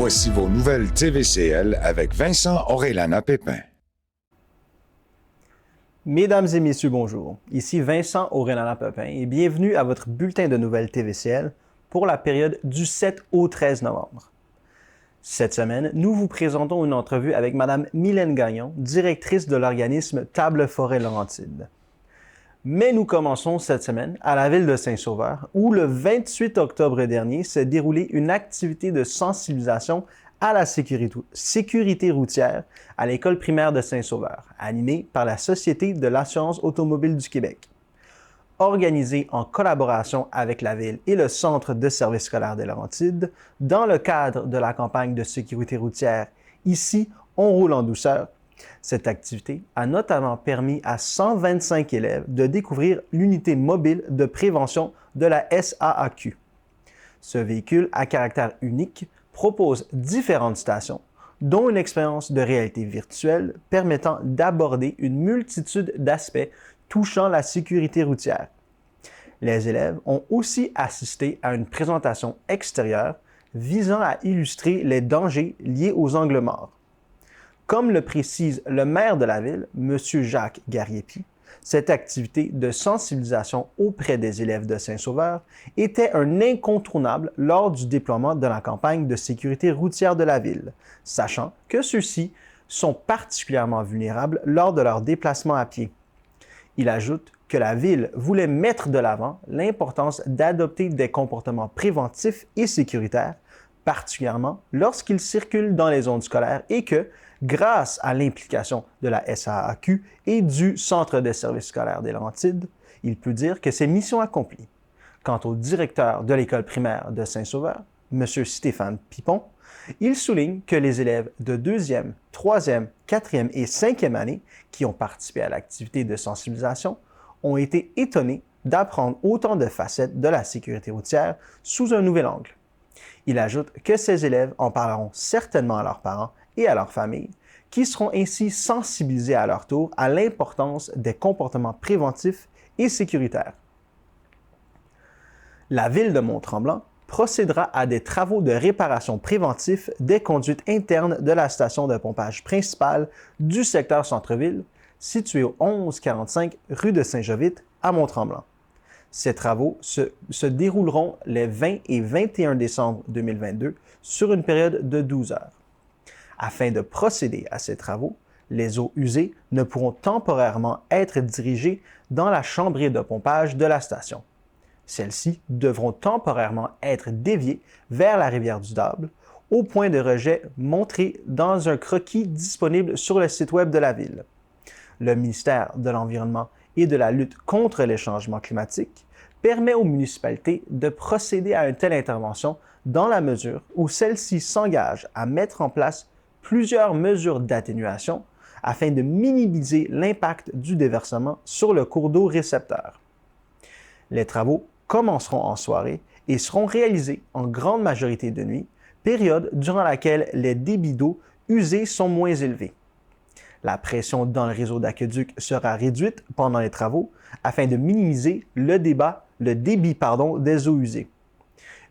Voici vos nouvelles TVCL avec Vincent Orellana-Pépin. Mesdames et messieurs, bonjour. Ici Vincent Orellana-Pépin et bienvenue à votre bulletin de nouvelles TVCL pour la période du 7 au 13 novembre. Cette semaine, nous vous présentons une entrevue avec Mme Mylène Gagnon, directrice de l'organisme Table Forêt Laurentides. Mais nous commençons cette semaine à la ville de Saint-Sauveur, où le 28 octobre dernier s'est déroulée une activité de sensibilisation à la sécurité routière à l'école primaire de Saint-Sauveur, animée par la Société de l'assurance automobile du Québec. Organisée en collaboration avec la ville et le Centre de services scolaires des Laurentides, dans le cadre de la campagne de sécurité routière « Ici, on roule en douceur », cette activité a notamment permis à 125 élèves de découvrir l'unité mobile de prévention de la SAAQ. Ce véhicule à caractère unique propose différentes stations, dont une expérience de réalité virtuelle permettant d'aborder une multitude d'aspects touchant la sécurité routière. Les élèves ont aussi assisté à une présentation extérieure visant à illustrer les dangers liés aux angles morts. Comme le précise le maire de la ville, M. Jacques Gariepi, cette activité de sensibilisation auprès des élèves de Saint-Sauveur était un incontournable lors du déploiement de la campagne de sécurité routière de la ville, sachant que ceux-ci sont particulièrement vulnérables lors de leur déplacement à pied. Il ajoute que la ville voulait mettre de l'avant l'importance d'adopter des comportements préventifs et sécuritaires, particulièrement lorsqu'ils circulent dans les zones scolaires et que, grâce à l'implication de la SAAQ et du Centre des services scolaires des Laurentides, il peut dire que c'est mission accomplie. Quant au directeur de l'école primaire de Saint-Sauveur, M. Stéphane Pipon, il souligne que les élèves de 2e, 3e, 4e et 5e année qui ont participé à l'activité de sensibilisation ont été étonnés d'apprendre autant de facettes de la sécurité routière sous un nouvel angle. Il ajoute que ces élèves en parleront certainement à leurs parents et à leurs familles, qui seront ainsi sensibilisés à leur tour à l'importance des comportements préventifs et sécuritaires. La ville de Mont-Tremblant procédera à des travaux de réparation préventifs des conduites internes de la station de pompage principale du secteur centre-ville, située au 1145 rue de Saint-Jovite à Mont-Tremblant. Ces travaux se dérouleront les 20 et 21 décembre 2022 sur une période de 12 heures. Afin de procéder à ces travaux, les eaux usées ne pourront temporairement être dirigées dans la chambrée de pompage de la station. Celles-ci devront temporairement être déviées vers la rivière du Dable, au point de rejet montré dans un croquis disponible sur le site web de la ville. Le ministère de l'Environnement et de la lutte contre les changements climatiques permet aux municipalités de procéder à une telle intervention dans la mesure où celles-ci s'engagent à mettre en place plusieurs mesures d'atténuation afin de minimiser l'impact du déversement sur le cours d'eau récepteur. Les travaux commenceront en soirée et seront réalisés en grande majorité de nuit, période durant laquelle les débits d'eau usés sont moins élevés. La pression dans le réseau d'aqueduc sera réduite pendant les travaux afin de minimiser le débit des eaux usées.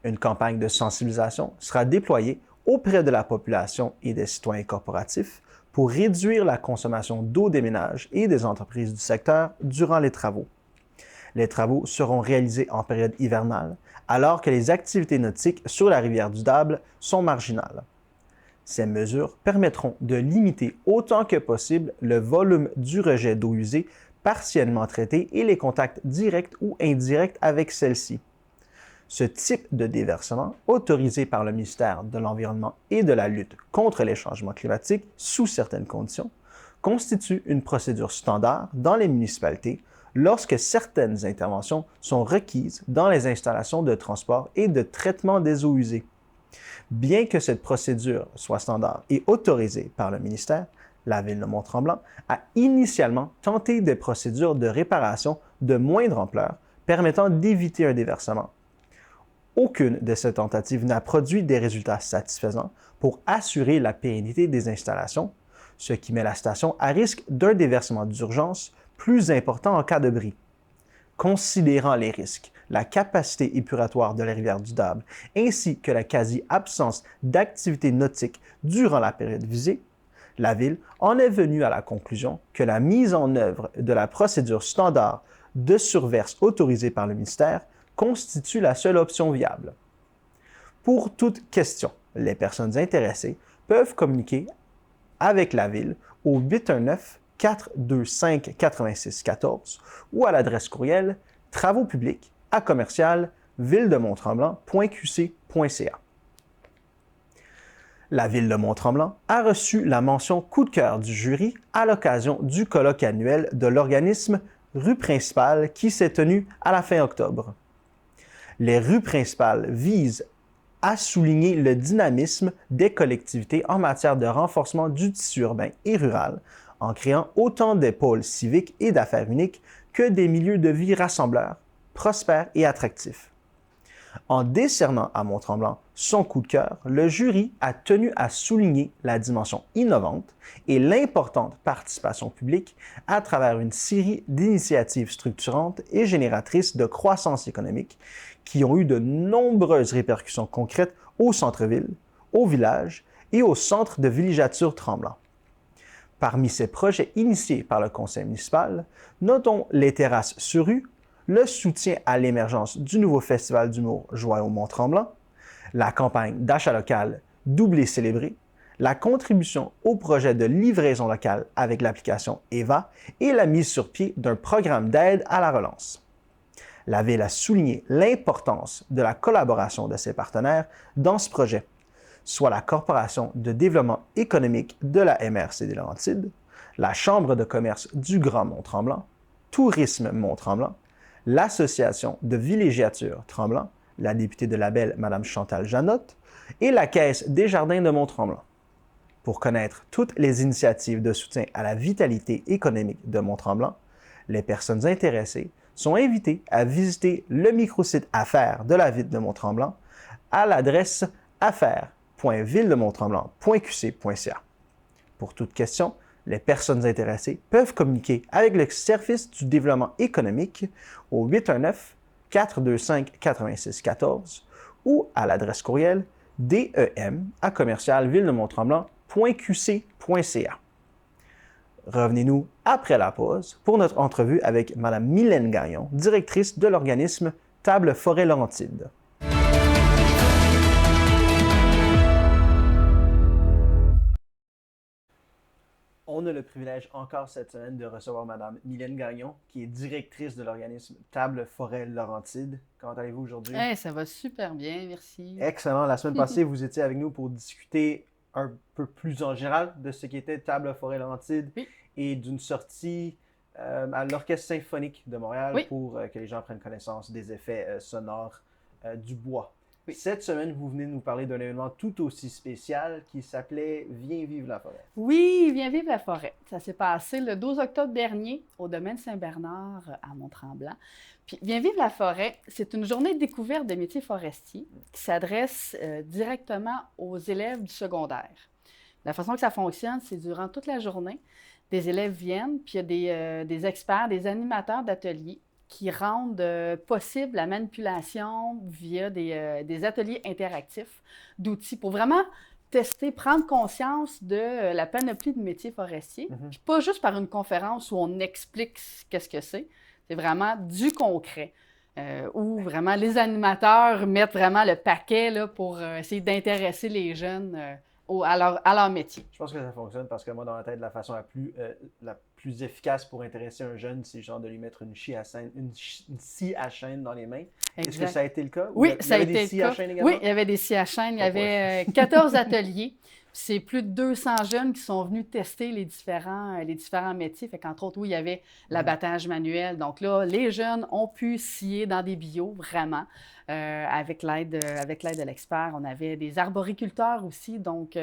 Une campagne de sensibilisation sera déployée auprès de la population et des citoyens corporatifs pour réduire la consommation d'eau des ménages et des entreprises du secteur durant les travaux. Les travaux seront réalisés en période hivernale, alors que les activités nautiques sur la rivière du Dable sont marginales. Ces mesures permettront de limiter autant que possible le volume du rejet d'eau usée partiellement traité et les contacts directs ou indirects avec celle-ci. Ce type de déversement, autorisé par le ministère de l'Environnement et de la lutte contre les changements climatiques sous certaines conditions, constitue une procédure standard dans les municipalités lorsque certaines interventions sont requises dans les installations de transport et de traitement des eaux usées. Bien que cette procédure soit standard et autorisée par le ministère, la ville de Mont-Tremblant a initialement tenté des procédures de réparation de moindre ampleur permettant d'éviter un déversement. Aucune de ces tentatives n'a produit des résultats satisfaisants pour assurer la pérennité des installations, ce qui met la station à risque d'un déversement d'urgence plus important en cas de bris. Considérant les risques, la capacité épuratoire de la rivière du Dable, ainsi que la quasi-absence d'activité nautique durant la période visée, la Ville en est venue à la conclusion que la mise en œuvre de la procédure standard de surverse autorisée par le ministère constitue la seule option viable. Pour toute question, les personnes intéressées peuvent communiquer avec la Ville au 819-425-8614 ou à l'adresse courriel travauxpublics@ville-de-mont-tremblant.qc.ca. La Ville de Mont-Tremblant a reçu la mention coup de cœur du jury à l'occasion du colloque annuel de l'organisme Rue principale qui s'est tenu à la fin octobre. Les rues principales visent à souligner le dynamisme des collectivités en matière de renforcement du tissu urbain et rural, en créant autant des pôles civiques et d'affaires uniques que des milieux de vie rassembleurs, prospères et attractifs. En décernant à Mont-Tremblant son coup de cœur, le jury a tenu à souligner la dimension innovante et l'importante participation publique à travers une série d'initiatives structurantes et génératrices de croissance économique qui ont eu de nombreuses répercussions concrètes au centre-ville, au village et au centre de villégiature Tremblant. Parmi ces projets initiés par le conseil municipal, notons les terrasses sur rue, le soutien à l'émergence du nouveau festival d'humour Joyeux au Mont-Tremblant, la campagne d'achat local Doublé célébré, la contribution au projet de livraison locale avec l'application EVA et la mise sur pied d'un programme d'aide à la relance. La Ville a souligné l'importance de la collaboration de ses partenaires dans ce projet, soit la Corporation de développement économique de la MRC des Laurentides, la Chambre de commerce du Grand Mont-Tremblant, Tourisme Mont-Tremblant, l'Association de villégiature Tremblant, la députée de la Belle, Mme Chantal Janotte, et la Caisse des Jardins de Mont-Tremblant. Pour connaître toutes les initiatives de soutien à la vitalité économique de Mont-Tremblant, les personnes intéressées sont invitées à visiter le microsite Affaires de la Ville de Mont-Tremblant à l'adresse affaires.ville-de-mont-tremblant.qc.ca. Pour toute question, les personnes intéressées peuvent communiquer avec le service du développement économique au 819-425-8614 ou à l'adresse courriel dem@ville-de-mont-tremblant.qc.ca. Revenez-nous après la pause pour notre entrevue avec Mme Mylène Gagnon, directrice de l'organisme Table Forêt Laurentide. On a le privilège encore cette semaine de recevoir Mme Mylène Gagnon, qui est directrice de l'organisme Table Forêt Laurentide. Comment allez-vous aujourd'hui? Hey, ça va super bien, merci. Excellent. La semaine passée, vous étiez avec nous pour discuter un peu plus en général de ce qu'était Table Forêt Laurentide Oui. et d'une sortie à l'Orchestre symphonique de Montréal Oui. pour que les gens prennent connaissance des effets sonores du bois. Oui. Cette semaine, vous venez de nous parler d'un événement tout aussi spécial qui s'appelait « Viens vivre la forêt ». Oui, Viens vivre la forêt. Ça s'est passé le 12 octobre dernier au domaine Saint-Bernard à Mont-Tremblant. Puis Viens vivre la forêt, c'est une journée de découverte des métiers forestiers qui s'adresse directement aux élèves du secondaire. La façon que ça fonctionne, c'est durant toute la journée, des élèves viennent, puis il y a des experts, des animateurs d'ateliers qui rendent possible la manipulation via des ateliers interactifs d'outils pour vraiment tester, prendre conscience de la panoplie de métiers forestiers. Puis pas juste par une conférence où on explique qu'est-ce que c'est vraiment du concret. Où vraiment les animateurs mettent vraiment le paquet là, pour essayer d'intéresser les jeunes à leur métier. Je pense que ça fonctionne parce que moi, dans ma tête, la façon la plus efficace pour intéresser un jeune, c'est genre de lui mettre une scie à chaîne dans les mains. Exact. Est-ce que ça a été le cas? Oui, ça a été des scies le à cas. chaîne également? Oui, il y avait des scies à chaîne. Il y avait 14 ateliers. C'est plus de 200 jeunes qui sont venus tester les différents métiers. Fait qu'entre autres, oui, il y avait l'abattage manuel. Donc là, les jeunes ont pu scier dans des bio, vraiment, avec l'aide de l'expert. On avait des arboriculteurs aussi, donc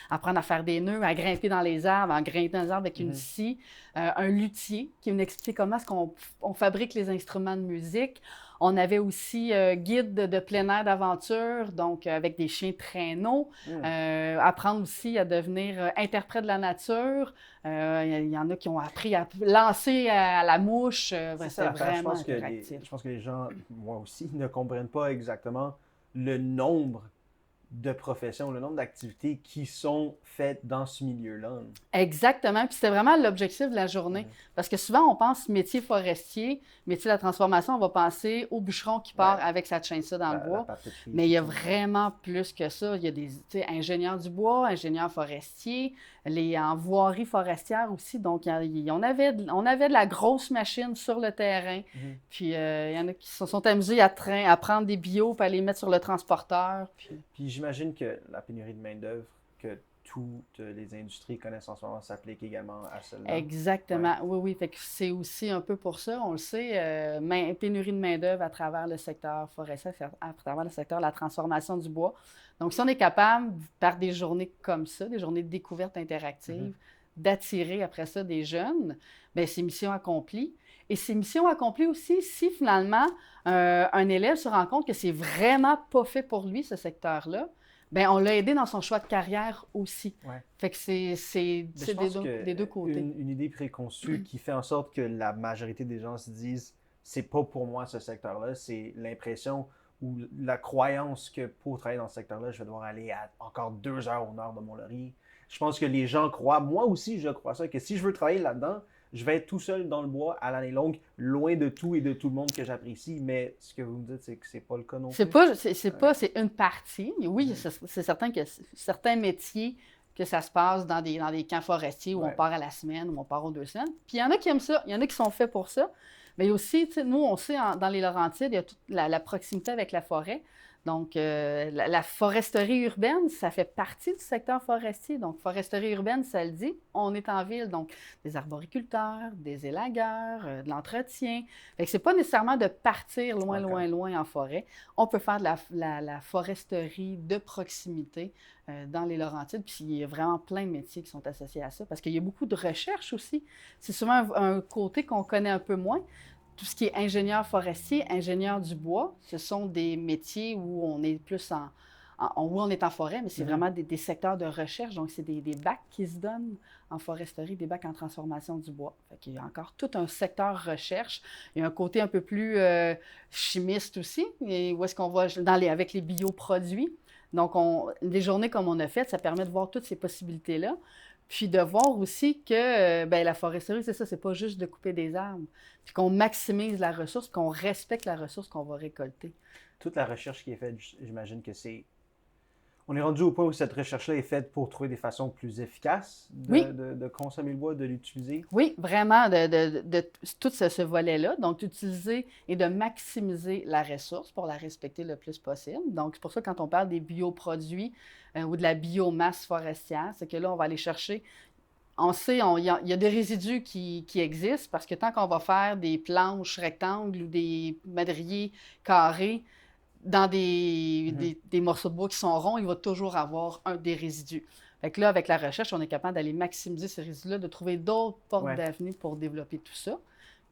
apprendre à faire des nœuds, à grimper dans les arbres, à grimper dans les arbres avec une scie. Un luthier qui nous explique comment est-ce qu'on fabrique les instruments de musique. On avait aussi guide de plein air d'aventure, donc avec des chiens traîneaux. Apprendre aussi à devenir interprète de la nature. Il y en a qui ont appris à lancer à la mouche. C'est ça C'était l'affaire. vraiment interactif. Je pense que les gens, moi aussi, ne comprennent pas exactement le nombre de professions, le nombre d'activités qui sont faites dans ce milieu-là. Exactement. Puis c'était vraiment l'objectif de la journée. Parce que souvent, on pense métier forestier, métier de la transformation, on va penser au bûcheron qui part avec sa chainsaw dans le bois. Mais il y a vraiment plus que ça. Il y a des ingénieurs du bois, ingénieurs forestiers, en voirie forestière aussi. Donc, on avait de la grosse machine sur le terrain. Puis il y en a qui se sont amusés à prendre des bio et à les mettre sur le transporteur. Puis j'imagine que la pénurie de main-d'œuvre, que toutes les industries connaissent en ce moment, s'applique également à celle-là. Exactement. Oui. Fait que c'est aussi un peu pour ça, on le sait, pénurie de main-d'œuvre à travers le secteur forestier, à travers le secteur de la transformation du bois. Donc, si on est capable, par des journées comme ça, des journées de découverte interactive, d'attirer après ça des jeunes, bien, c'est mission accomplie. Et c'est mission accomplie aussi si finalement un élève se rend compte que c'est vraiment pas fait pour lui, ce secteur-là. Bien, on l'a aidé dans son choix de carrière aussi. Fait que c'est des deux côtés. Une idée préconçue qui fait en sorte que la majorité des gens se disent c'est pas pour moi ce secteur-là, c'est l'impression ou la croyance que pour travailler dans ce secteur-là, je vais devoir aller à encore 2 heures au nord de Mont-Laurier. Je pense que les gens croient, moi aussi je crois ça, que si je veux travailler là-dedans, je vais être tout seul dans le bois à l'année longue, loin de tout et de tout le monde que j'apprécie. Mais ce que vous me dites, c'est que c'est pas le cas non plus. C'est une partie. Oui, c'est certain que certains métiers, que ça se passe dans des camps forestiers où on part à la semaine, où on part aux 2 semaines. Puis il y en a qui aiment ça, il y en a qui sont faits pour ça. Mais aussi, nous, on sait, dans les Laurentides, il y a toute la proximité avec la forêt. Donc, la foresterie urbaine, ça fait partie du secteur forestier. Donc, foresterie urbaine, ça le dit, on est en ville. Donc, des arboriculteurs, des élagueurs, de l'entretien. Fait que c'est pas nécessairement de partir loin en forêt. On peut faire de la foresterie de proximité dans les Laurentides. Puis, il y a vraiment plein de métiers qui sont associés à ça parce qu'il y a beaucoup de recherche aussi. C'est souvent un côté qu'on connaît un peu moins. Tout ce qui est ingénieur forestier, ingénieur du bois, ce sont des métiers où on est plus où on est en forêt, mais c'est vraiment des secteurs de recherche. Donc, c'est des bacs qui se donnent en foresterie, des bacs en transformation du bois. Fait qu'il y a encore tout un secteur recherche. Il y a un côté un peu plus chimiste aussi, et où est-ce qu'on va avec les bioproduits. Donc, des journées comme on a fait, ça permet de voir toutes ces possibilités-là. Puis de voir aussi que la foresterie, c'est ça, c'est pas juste de couper des arbres. Puis qu'on maximise la ressource, qu'on respecte la ressource qu'on va récolter. Toute la recherche qui est faite, j'imagine que c'est... On est rendu au point où cette recherche-là est faite pour trouver des façons plus efficaces de consommer le bois, de l'utiliser. Oui, vraiment, de tout ce volet-là. Donc, d'utiliser et de maximiser la ressource pour la respecter le plus possible. Donc, c'est pour ça que quand on parle des bioproduits ou de la biomasse forestière, c'est que là, on va aller chercher... On sait, il y a des résidus qui existent parce que tant qu'on va faire des planches rectangles ou des madriers carrés, dans des morceaux de bois qui sont ronds, il va toujours avoir des résidus. Fait que là, avec la recherche, on est capable d'aller maximiser ces résidus-là, de trouver d'autres portes d'avenir pour développer tout ça.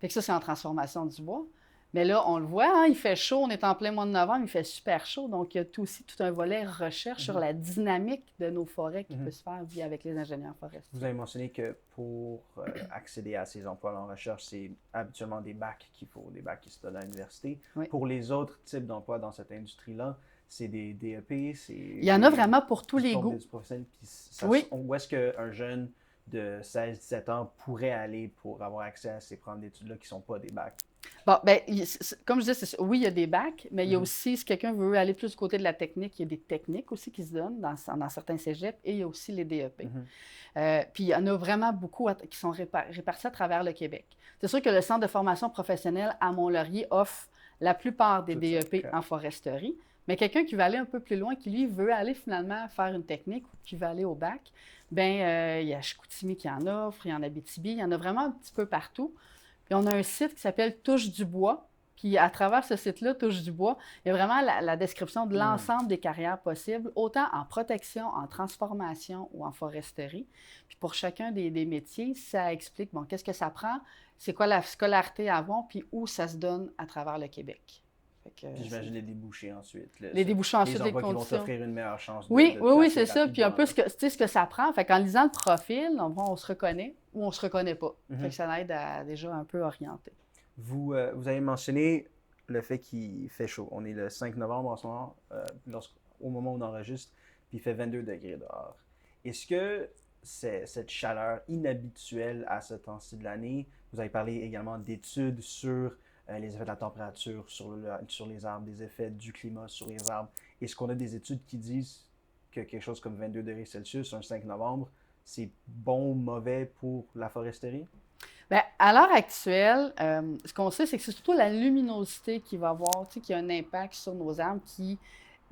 Fait que ça, c'est en transformation du bois. Mais là, on le voit, il fait chaud, on est en plein mois de novembre, il fait super chaud. Donc, il y a aussi tout un volet recherche sur la dynamique de nos forêts qui peut se faire avec les ingénieurs forestiers. Vous avez mentionné que pour accéder à ces emplois en recherche, c'est habituellement des bacs qu'il faut, des bacs qui se donnent à l'université. Pour les autres types d'emplois dans cette industrie-là, c'est des DEP, c'est... Il y en a vraiment pour tous les goûts. Où est-ce qu'un jeune de 16-17 ans pourrait aller pour avoir accès à ces programmes d'études-là qui ne sont pas des bacs? Bon, comme je disais, oui, il y a des bacs, mais il y a aussi, si quelqu'un veut aller plus du côté de la technique, il y a des techniques aussi qui se donnent dans certains cégeps et il y a aussi les DEP. Puis il y en a vraiment beaucoup qui sont répartis à travers le Québec. C'est sûr que le Centre de formation professionnelle à Mont-Laurier offre la plupart des DEP en foresterie, mais quelqu'un qui veut aller un peu plus loin, qui lui veut aller finalement faire une technique ou qui veut aller au bac, il y a Chicoutimi qui en offre, il y en a Abitibi, il y en a vraiment un petit peu partout. Puis on a un site qui s'appelle Touche du bois, qui, à travers ce site-là, Touche du bois, il y a vraiment la description de l'ensemble des carrières possibles, autant en protection, en transformation ou en foresterie. Puis pour chacun des métiers, ça explique, qu'est-ce que ça prend, c'est quoi la scolarité à avoir, puis où ça se donne à travers le Québec. Fait que, Puis j'imagine les débouchés ensuite. Là, les débouchés ensuite, les emplois qui vont conditions. t'offrir une meilleure chance Oui, de oui, oui, placer c'est ça. Puis un peu rapidement, tu sais, ce que ça prend. Fait qu'en lisant le profil, on se reconnaît ou on se reconnaît pas. Mhm. Fait que ça aide à déjà un peu orienter. Vous avez mentionné le fait qu'il fait chaud. On est le 5 novembre en ce moment, au moment où on enregistre, puis il fait 22 degrés dehors. Est-ce que cette chaleur inhabituelle à ce temps-ci de l'année, vous avez parlé également d'études sur les effets de la température sur les arbres, des effets du climat sur les arbres. Est-ce qu'on a des études qui disent que quelque chose comme 22 degrés Celsius, un 5 novembre, c'est bon ou mauvais pour la foresterie? Bien, à l'heure actuelle, ce qu'on sait, c'est que c'est surtout la luminosité qui va avoir, qui a un impact sur nos arbres, qui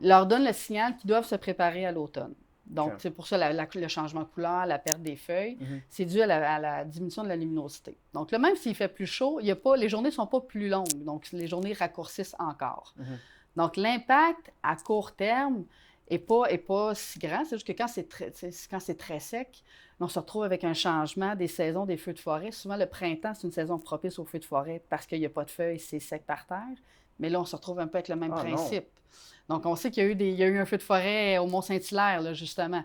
leur donne le signal qu'ils doivent se préparer à l'automne. Donc, Ok. c'est pour ça le changement de couleur, la perte des feuilles, c'est dû à la diminution de la luminosité. Donc, là, même s'il fait plus chaud, les journées ne sont pas plus longues. Donc, les journées raccourcissent encore. Donc, l'impact à court terme n'est pas si grand. C'est juste que quand c'est très sec, on se retrouve avec un changement des saisons des feux de forêt. Souvent, le printemps, c'est une saison propice aux feux de forêt parce qu'il n'y a pas de feuilles, c'est sec par terre. Mais là, on se retrouve un peu avec le même principe. Donc, on sait qu'il y a eu un feu de forêt au Mont-Saint-Hilaire, là, justement,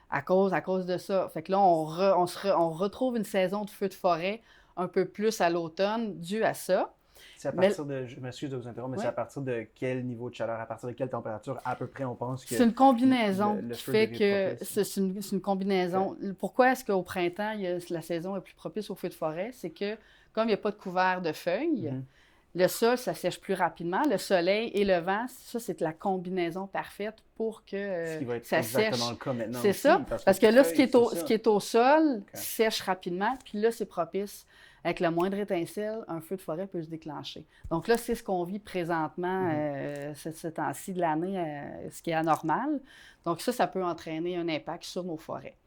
à cause de ça. Fait que là, on retrouve une saison de feu de forêt un peu plus à l'automne due à ça. C'est à partir de, je m'excuse de vous interrompre, mais Oui. c'est à partir de quel niveau de chaleur, à partir de quelle température, à peu près, on pense que... C'est une combinaison le qui feu fait devient que propice. c'est une combinaison. Okay. Pourquoi est-ce qu'au printemps, la saison est plus propice aux feux de forêt? C'est que comme il n'y a pas de couvert de feuilles, le sol, ça sèche plus rapidement. Le soleil et le vent, ça, c'est la combinaison parfaite pour que ce qui va être ça exactement sèche. le cas maintenant C'est aussi, ça, parce que là, ce qui est au sol sèche rapidement, puis là, c'est propice. Avec le moindre étincelle, un feu de forêt peut se déclencher. Donc là, c'est ce qu'on vit présentement, ce temps-ci de l'année, ce qui est anormal. Donc ça peut entraîner un impact sur nos forêts.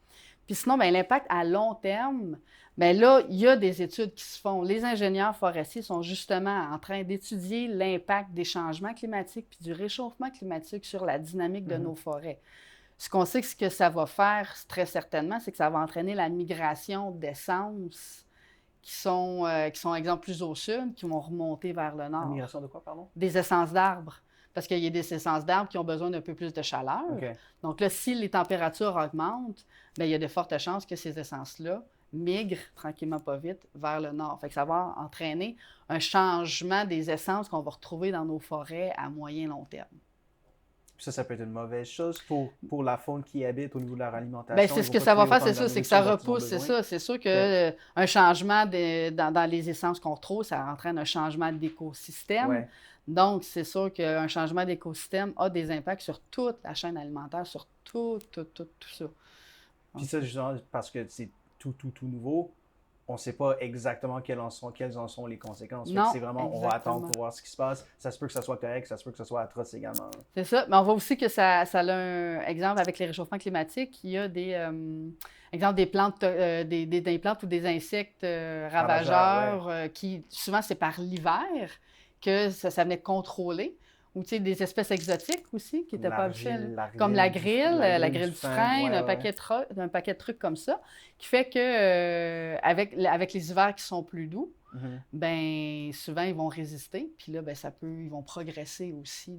Puis sinon, bien, l'impact à long terme, bien là, il y a des études qui se font. Les ingénieurs forestiers sont justement en train d'étudier l'impact des changements climatiques puis du réchauffement climatique sur la dynamique de nos forêts. Ce qu'on sait que ce que ça va faire, très certainement, c'est que ça va entraîner la migration d'essences qui sont, exemple, plus au sud, qui vont remonter vers le nord. La migration de quoi, pardon? Des essences d'arbres. Parce qu'il y a des essences d'arbres qui ont besoin d'un peu plus de chaleur. Okay. Donc là, si les températures augmentent, bien, il y a de fortes chances que ces essences-là migrent tranquillement pas vite vers le nord. Fait que ça va entraîner un changement des essences qu'on va retrouver dans nos forêts à moyen long terme. Ça peut être une mauvaise chose pour la faune qui habite au niveau de leur alimentation. Bien, c'est ce que ça va faire, c'est ça, c'est que ça repousse, c'est ça. C'est sûr qu'un changement dans les essences qu'on retrouve, ça entraîne un changement d'écosystème. Ouais. Donc, c'est sûr qu'un changement d'écosystème a des impacts sur toute la chaîne alimentaire, sur tout ça. Puis ça, justement, parce que c'est tout nouveau, on ne sait pas exactement quelles en sont les conséquences. Non, c'est vraiment, exactement. on va attendre pour voir ce qui se passe. Ça se peut que ça soit correct, ça se peut que ça soit atroce également. C'est ça. Mais on voit aussi que ça a un exemple avec les réchauffements climatiques. Il y a exemple des plantes, des plantes ou des insectes ravageurs qui, souvent, c'est par l'hiver que ça venait contrôler. Ou des espèces exotiques aussi qui n'étaient pas habituelles, comme la grille du frêne, un paquet de trucs comme ça, qui fait que avec les hivers qui sont plus doux, ben souvent ils vont résister, puis là, ben, ils vont progresser aussi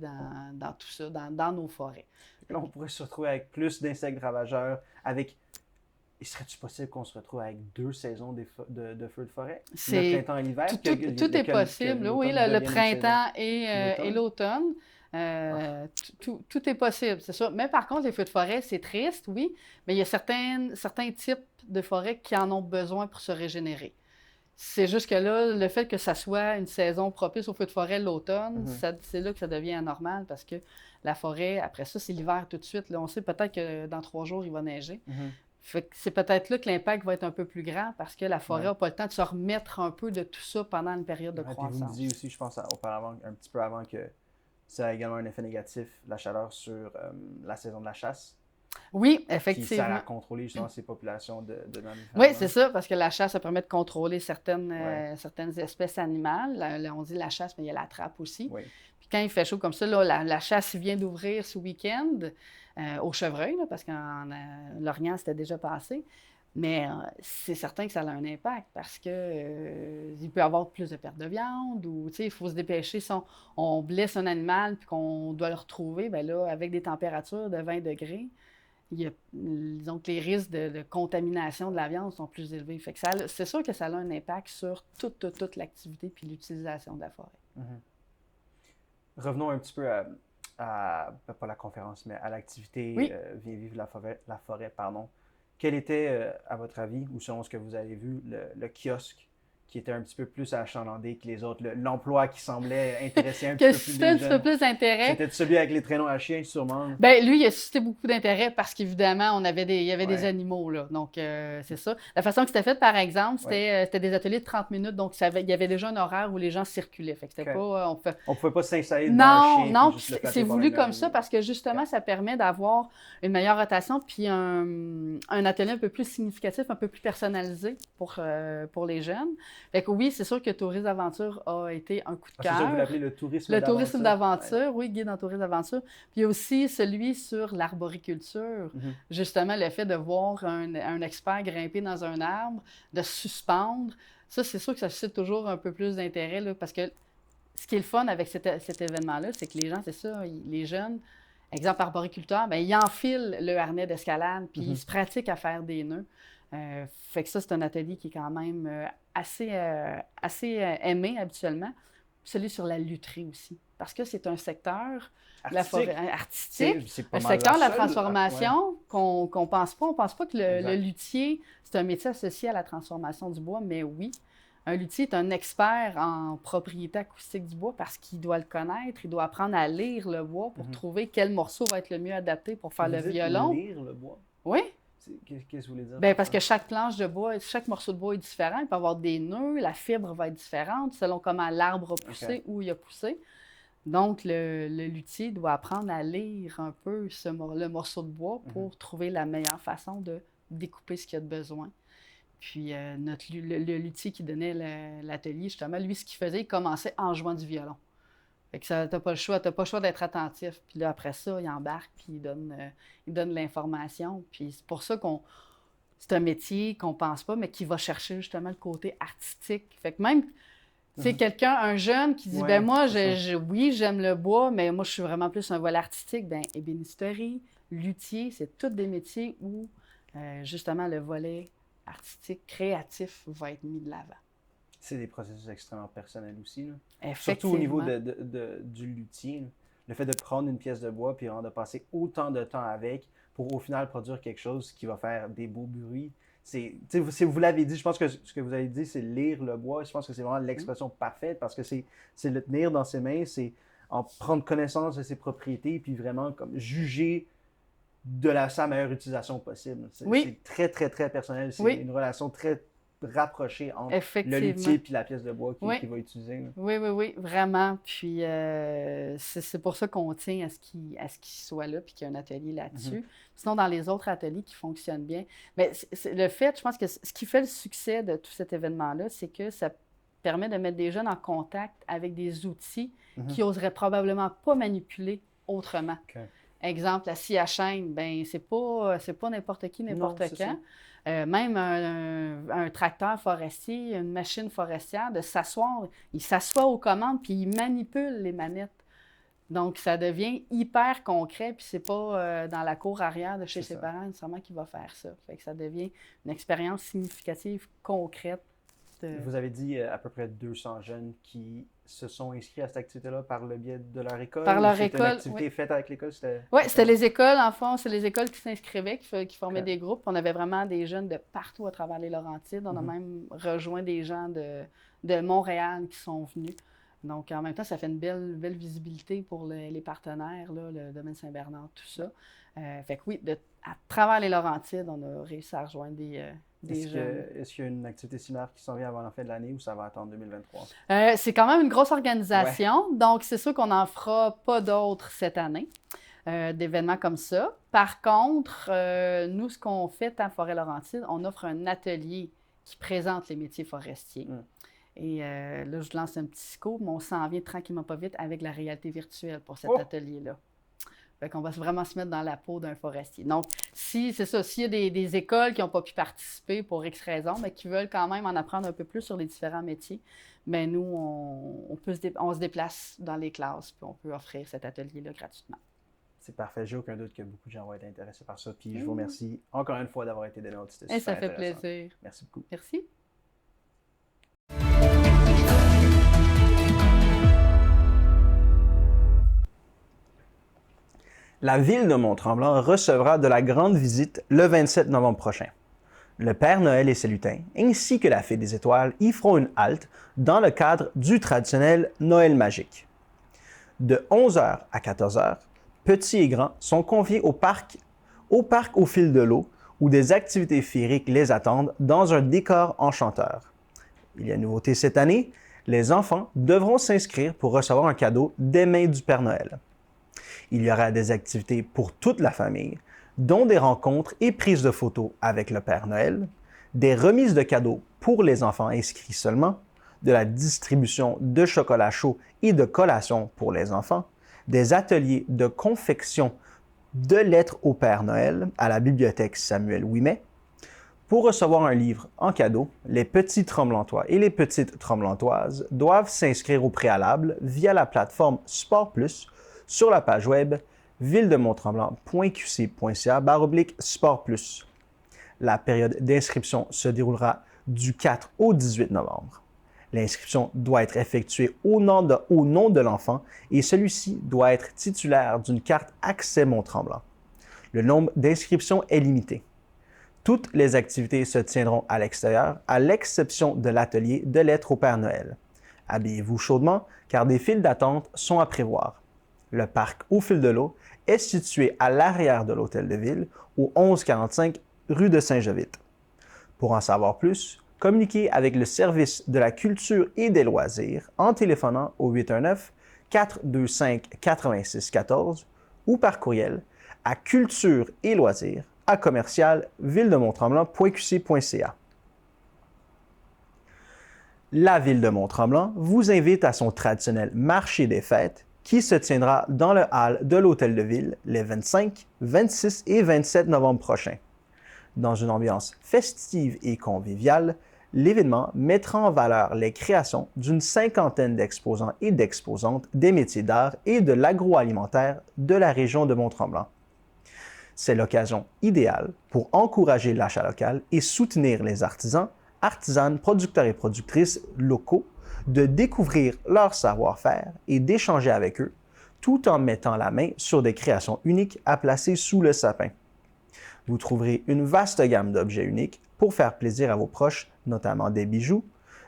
dans tout ça, dans nos forêts. Là, on pourrait se retrouver avec plus d'insectes ravageurs, serait-il possible qu'on se retrouve avec 2 saisons de feux de forêt? Le printemps et l'hiver? Tout est possible, oui, le printemps et l'automne. Tout est possible, c'est ça. Mais par contre, les feux de forêt, c'est triste, oui, mais il y a certains types de forêts qui en ont besoin pour se régénérer. C'est juste que là, le fait que ça soit une saison propice aux feux de forêt l'automne, c'est là que ça devient anormal parce que la forêt, après ça, c'est l'hiver tout de suite. Là, on sait peut-être que dans 3 jours, il va neiger. Fait que c'est peut-être là que l'impact va être un peu plus grand parce que la forêt n'a pas le temps de se remettre un peu de tout ça pendant une période de croissance. Vous me disiez aussi, je pense, auparavant, un petit peu avant, que ça a également un effet négatif, la chaleur, sur la saison de la chasse. Oui, effectivement. Qui sert à contrôler justement ces populations de mammifères. Oui, c'est ça, parce que la chasse, ça permet de contrôler certaines espèces animales. On dit la chasse, mais il y a la trappe aussi. Oui. Puis quand il fait chaud comme ça, là, la chasse vient d'ouvrir ce week-end au chevreuil, là, parce qu'en Lorient, c'était déjà passé. Mais c'est certain que ça a un impact parce que il peut y avoir plus de perte de viande ou il faut se dépêcher. Si on blesse un animal puis qu'on doit le retrouver, bien là, avec des températures de 20 degrés, disons que les risques de contamination de la viande sont plus élevés. Fait que c'est sûr que ça a un impact sur toute l'activité puis l'utilisation de la forêt. Revenons un petit peu pas la conférence, mais à l'activité Oui. Viens vivre la forêt, pardon. Quel était, à votre avis, ou selon ce que vous avez vu, le kiosque qui était un petit peu plus achalandé que les autres, l'emploi qui semblait intéresser un petit peu plus suscitait les un petit peu jeunes? plus d'intérêt. C'était celui avec les traîneaux à chiens, sûrement? Ben lui, il a suscité beaucoup d'intérêt parce qu'évidemment, il y avait des Ouais. animaux, là. Donc, c'est ça. La façon que c'était fait, par exemple, c'était des ateliers de 30 minutes. Donc, il y avait déjà un horaire où les gens circulaient. Fait que c'était pas... On pouvait pas s'installer devant un chien. Non, puis juste le c'est flatter par voulu la comme main. ça parce que justement, ça permet d'avoir une meilleure rotation puis un atelier un peu plus significatif, un peu plus personnalisé pour les jeunes. Fait que oui, c'est sûr que Tourisme Aventure a été un coup de C'est ça que vous cœur. l'appelez le tourisme Le d'aventure. tourisme d'aventure, oui, guide en tourisme d'aventure. Puis il y a aussi celui sur l'arboriculture. Justement, le fait de voir un expert grimper dans un arbre, de suspendre, ça, c'est sûr que ça suscite toujours un peu plus d'intérêt, là, parce que ce qui est le fun avec cet événement-là, c'est que les gens, c'est ça, les jeunes, exemple arboriculteur, bien, ils enfilent le harnais d'escalade, puis ils se pratiquent à faire des nœuds. Fait que ça, c'est un atelier qui est quand même assez aimé habituellement. Celui sur la lutherie aussi, parce que c'est un secteur de la forêt artistique, C'est pas un mal secteur de la seule, transformation qu'on pense pas. On pense pas que Exact. le luthier, c'est un métier associé à la transformation du bois, mais oui. Un luthier est un expert en propriété acoustique du bois parce qu'il doit le connaître, il doit apprendre à lire le bois pour trouver quel morceau va être le mieux adapté pour faire Vous le dites violon. lire le bois? Oui. Qu'est-ce que vous voulez dire? Bien, parce que chaque planche de bois, chaque morceau de bois est différent. Il peut avoir des nœuds, la fibre va être différente selon comment l'arbre a poussé, où il a poussé. Donc, le luthier doit apprendre à lire un peu le morceau de bois pour trouver la meilleure façon de découper ce qu'il y a de besoin. Puis, le luthier qui donnait l'atelier, justement, lui, ce qu'il faisait, il commençait en jouant du violon. Fait que t'as pas le choix d'être attentif. Puis là, après ça, il embarque, puis il donne l'information. Puis c'est pour ça c'est un métier qu'on pense pas, mais qui va chercher justement le côté artistique. Fait que même, c'est un jeune qui dit, ben moi, oui, j'aime le bois, mais moi, je suis vraiment plus un volet artistique. Ben ébénisterie, luthier, c'est tous des métiers où, justement, le volet artistique, créatif va être mis de l'avant. C'est des processus extrêmement personnels aussi. Là. Effectivement. Surtout au niveau du luthier. Là. Le fait de prendre une pièce de bois puis de passer autant de temps avec pour au final produire quelque chose qui va faire des beaux bruits. Vous l'avez dit, je pense que ce que vous avez dit, c'est lire le bois. Je pense que c'est vraiment l'expression parfaite parce que c'est le tenir dans ses mains, c'est en prendre connaissance de ses propriétés puis vraiment comme juger de sa meilleure utilisation possible. C'est très, très, très personnel. C'est une relation très rapproché entre le luthier et la pièce de bois qu'il va utiliser. Là. Oui, vraiment. Puis c'est pour ça qu'on tient à ce qu'il soit là puis qu'il y a un atelier là-dessus. Sinon, dans les autres ateliers qui fonctionnent bien, mais le fait, je pense que ce qui fait le succès de tout cet événement-là, c'est que ça permet de mettre des jeunes en contact avec des outils qu'ils n'oseraient probablement pas manipuler autrement. Okay. Exemple, la scie à chaîne, ben c'est pas n'importe qui, n'importe quand. Même un tracteur forestier, une machine forestière, de s'asseoir, il s'assoit aux commandes puis il manipule les manettes. Donc, ça devient hyper concret, puis c'est pas dans la cour arrière de chez ses parents nécessairement qu'il va faire ça. Fait que ça devient une expérience significative, concrète. Vous avez dit à peu près 200 jeunes qui se sont inscrits à cette activité-là par le biais de leur école? Par leur école, une activité faite avec l'école? Oui, c'était les écoles, en fond. C'est les écoles qui s'inscrivaient, qui formaient des groupes. On avait vraiment des jeunes de partout à travers les Laurentides. On a même rejoint des gens de Montréal qui sont venus. Donc, en même temps, ça fait une belle visibilité pour les partenaires, là, le domaine Saint-Bernard, tout ça. Fait que oui, à travers les Laurentides, on a réussi à rejoindre des jeunes. Est-ce qu'il y a une activité similaire qui s'en vient avant la fin de l'année ou ça va attendre 2023? C'est quand même une grosse organisation, donc c'est sûr qu'on n'en fera pas d'autres cette année, d'événements comme ça. Par contre, nous, ce qu'on fait à Forêt-Laurentide, on offre un atelier qui présente les métiers forestiers. Et là, je lance un petit scoop, mais on s'en vient tranquillement pas vite avec la réalité virtuelle pour cet atelier-là. Fait qu'on va vraiment se mettre dans la peau d'un forestier. Donc, c'est ça, s'il y a des écoles qui n'ont pas pu participer pour X raisons, mais qui veulent quand même en apprendre un peu plus sur les différents métiers, bien nous, on se déplace dans les classes puis on peut offrir cet atelier-là gratuitement. C'est parfait. J'ai aucun doute que beaucoup de gens vont être intéressés par ça. Puis je vous remercie encore une fois d'avoir été des nôtres. C'était super ça fait intéressant. plaisir. Merci beaucoup. Merci. La ville de Mont-Tremblant recevra de la grande visite le 27 novembre prochain. Le Père Noël et ses lutins, ainsi que la Fée des Étoiles, y feront une halte dans le cadre du traditionnel Noël magique. De 11h à 14h, petits et grands sont conviés au parc au fil de l'eau, où des activités féeriques les attendent dans un décor enchanteur. Il y a une nouveauté cette année, les enfants devront s'inscrire pour recevoir un cadeau des mains du Père Noël. Il y aura des activités pour toute la famille, dont des rencontres et prises de photos avec le Père Noël, des remises de cadeaux pour les enfants inscrits seulement, de la distribution de chocolat chaud et de collations pour les enfants, des ateliers de confection de lettres au Père Noël à la bibliothèque Samuel Ouimet. Pour recevoir un livre en cadeau, les petits Tremblantois et les petites Tremblantoises doivent s'inscrire au préalable via la plateforme Sport Plus sur la page web villedemonttremblant.qc.ca/sport plus. La période d'inscription se déroulera du 4 au 18 novembre. L'inscription doit être effectuée au nom de l'enfant et celui-ci doit être titulaire d'une carte Accès Mont-Tremblant. Le nombre d'inscriptions est limité. Toutes les activités se tiendront à l'extérieur, à l'exception de l'atelier de lettres au Père Noël. Habillez-vous chaudement, car des files d'attente sont à prévoir. Le parc au fil de l'eau est situé à l'arrière de l'Hôtel de Ville, au 1145 rue de Saint-Jovite. Pour en savoir plus, communiquez avec le service de la culture et des loisirs en téléphonant au 819-425-8614 ou par courriel à culture et loisirs @villedemonttremblant.qc.ca. La ville de Mont-Tremblant vous invite à son traditionnel marché des fêtes qui se tiendra dans le hall de l'Hôtel de Ville les 25, 26 et 27 novembre prochains. Dans une ambiance festive et conviviale, l'événement mettra en valeur les créations d'une cinquantaine d'exposants et d'exposantes des métiers d'art et de l'agroalimentaire de la région de Mont-Tremblant. C'est l'occasion idéale pour encourager l'achat local et soutenir les artisans, artisanes, producteurs et productrices locaux, de découvrir leur savoir-faire et d'échanger avec eux, tout en mettant la main sur des créations uniques à placer sous le sapin. Vous trouverez une vaste gamme d'objets uniques pour faire plaisir à vos proches, notamment des bijoux,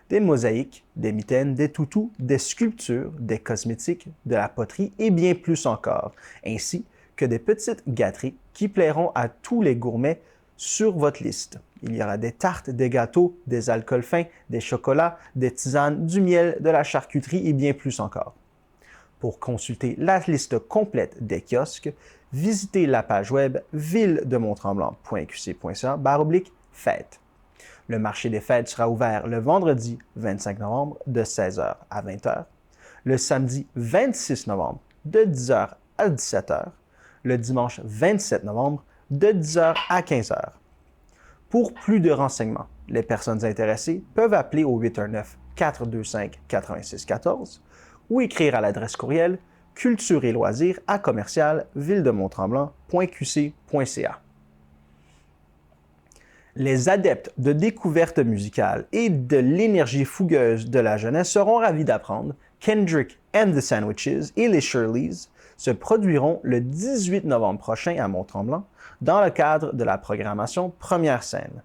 des mosaïques, des mitaines, des toutous, des sculptures, des cosmétiques, de la poterie et bien plus encore, ainsi que des petites gâteries qui plairont à tous les gourmets sur votre liste. Il y aura des tartes, des gâteaux, des alcools fins, des chocolats, des tisanes, du miel, de la charcuterie et bien plus encore. Pour consulter la liste complète des kiosques, visitez la page web villedemonttremblant.qc.ca/fête. Le marché des fêtes sera ouvert le vendredi 25 novembre de 16h à 20h, le samedi 26 novembre de 10h à 17h, le dimanche 27 novembre de 10h à 15h. Pour plus de renseignements, les personnes intéressées peuvent appeler au 819-425-8614 ou écrire à l'adresse courriel culture et loisirs @villedemonttremblant.qc.ca. Les adeptes de découverte musicale et de l'énergie fougueuse de la jeunesse seront ravis d'apprendre qu'Hendrick and the Sandwiches et les Shirleys se produiront le 18 novembre prochain à Mont-Tremblant dans le cadre de la programmation Première scène.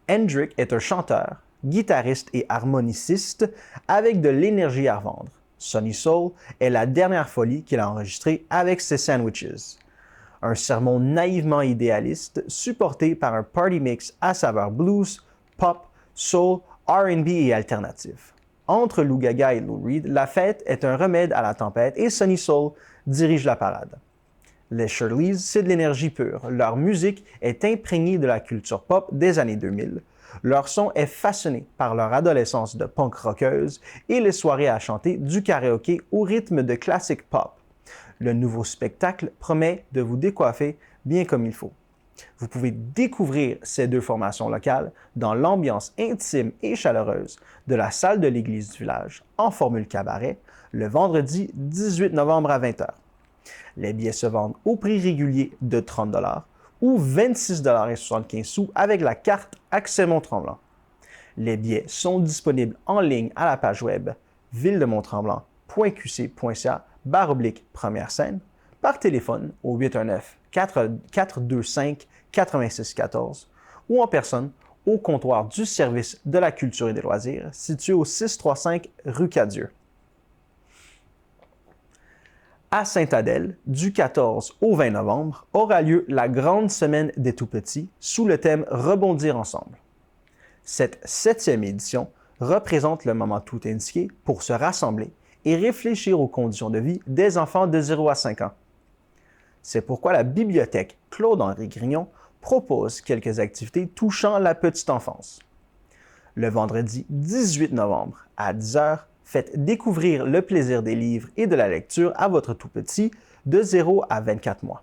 Hendrick est un chanteur, guitariste et harmoniciste avec de l'énergie à revendre. Sunny Soul est la dernière folie qu'il a enregistrée avec ses Sandwiches. Un sermon naïvement idéaliste supporté par un party mix à saveur blues, pop, soul, R&B et alternatif. Entre Lou Gaga et Lou Reed, la fête est un remède à la tempête et Sunny Soul dirige la parade. Les Shirleys, c'est de l'énergie pure. Leur musique est imprégnée de la culture pop des années 2000. Leur son est façonné par leur adolescence de punk rockeuse et les soirées à chanter du karaoké au rythme de classique pop. Le nouveau spectacle promet de vous décoiffer bien comme il faut. Vous pouvez découvrir ces deux formations locales dans l'ambiance intime et chaleureuse de la salle de l'église du village en formule cabaret le vendredi 18 novembre à 20h. Les billets se vendent au prix régulier de 30 $ ou 26,75 $ avec la carte Accès Mont-Tremblant. Les billets sont disponibles en ligne à la page web villedemonttremblant.qc.ca/première scène, par téléphone au 819-425-8614 ou en personne au comptoir du service de la culture et des loisirs situé au 635 rue Cadieux. À Sainte-Adèle, du 14 au 20 novembre, aura lieu la Grande Semaine des Tout-Petits sous le thème « Rebondir ensemble ». Cette 7e édition représente le moment tout indiqué pour se rassembler et réfléchir aux conditions de vie des enfants de 0 à 5 ans. C'est pourquoi la bibliothèque Claude-Henri Grignon propose quelques activités touchant la petite enfance. Le vendredi 18 novembre à 10h, faites découvrir le plaisir des livres et de la lecture à votre tout-petit de 0 à 24 mois.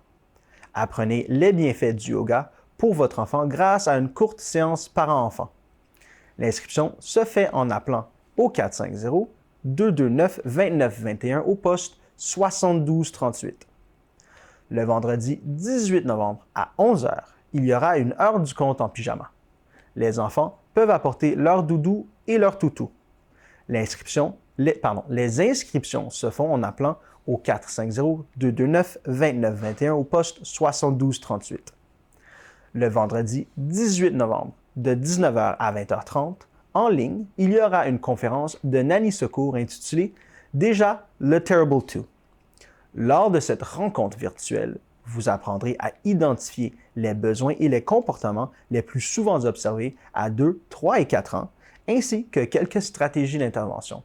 Apprenez les bienfaits du yoga pour votre enfant grâce à une courte séance parent-enfant. L'inscription se fait en appelant au 450-229-2921 au poste 7238. Le vendredi 18 novembre à 11h, il y aura une heure du conte en pyjama. Les enfants peuvent apporter leur doudou et leur toutou. Les inscriptions se font en appelant au 450-229-2921 au poste 7238. Le vendredi 18 novembre, de 19h à 20h30, en ligne, il y aura une conférence de Nanny Secours intitulée « Déjà le Terrible 2 ». Lors de cette rencontre virtuelle, vous apprendrez à identifier les besoins et les comportements les plus souvent observés à 2, 3 et 4 ans, ainsi que quelques stratégies d'intervention.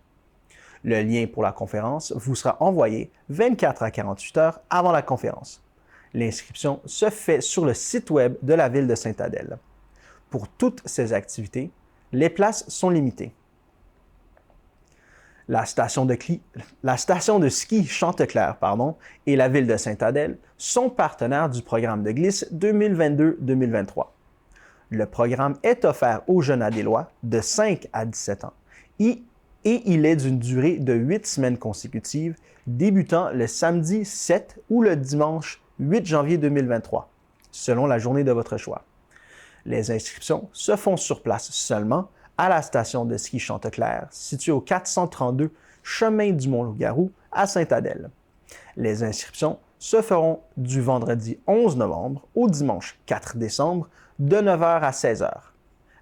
Le lien pour la conférence vous sera envoyé 24 à 48 heures avant la conférence. L'inscription se fait sur le site web de la ville de Sainte-Adèle. Pour toutes ces activités, les places sont limitées. La station de ski Chanteclair et la ville de Sainte-Adèle sont partenaires du programme de glisse 2022-2023. Le programme est offert aux jeunes Adélois de 5 à 17 ans et il est d'une durée de 8 semaines consécutives, débutant le samedi 7 ou le dimanche 8 janvier 2023, selon la journée de votre choix. Les inscriptions se font sur place seulement à la station de ski Chanteclair, située au 432 chemin du Mont-Loup-Garou à Sainte-Adèle. Les inscriptions se feront du vendredi 11 novembre au dimanche 4 décembre de 9h à 16h.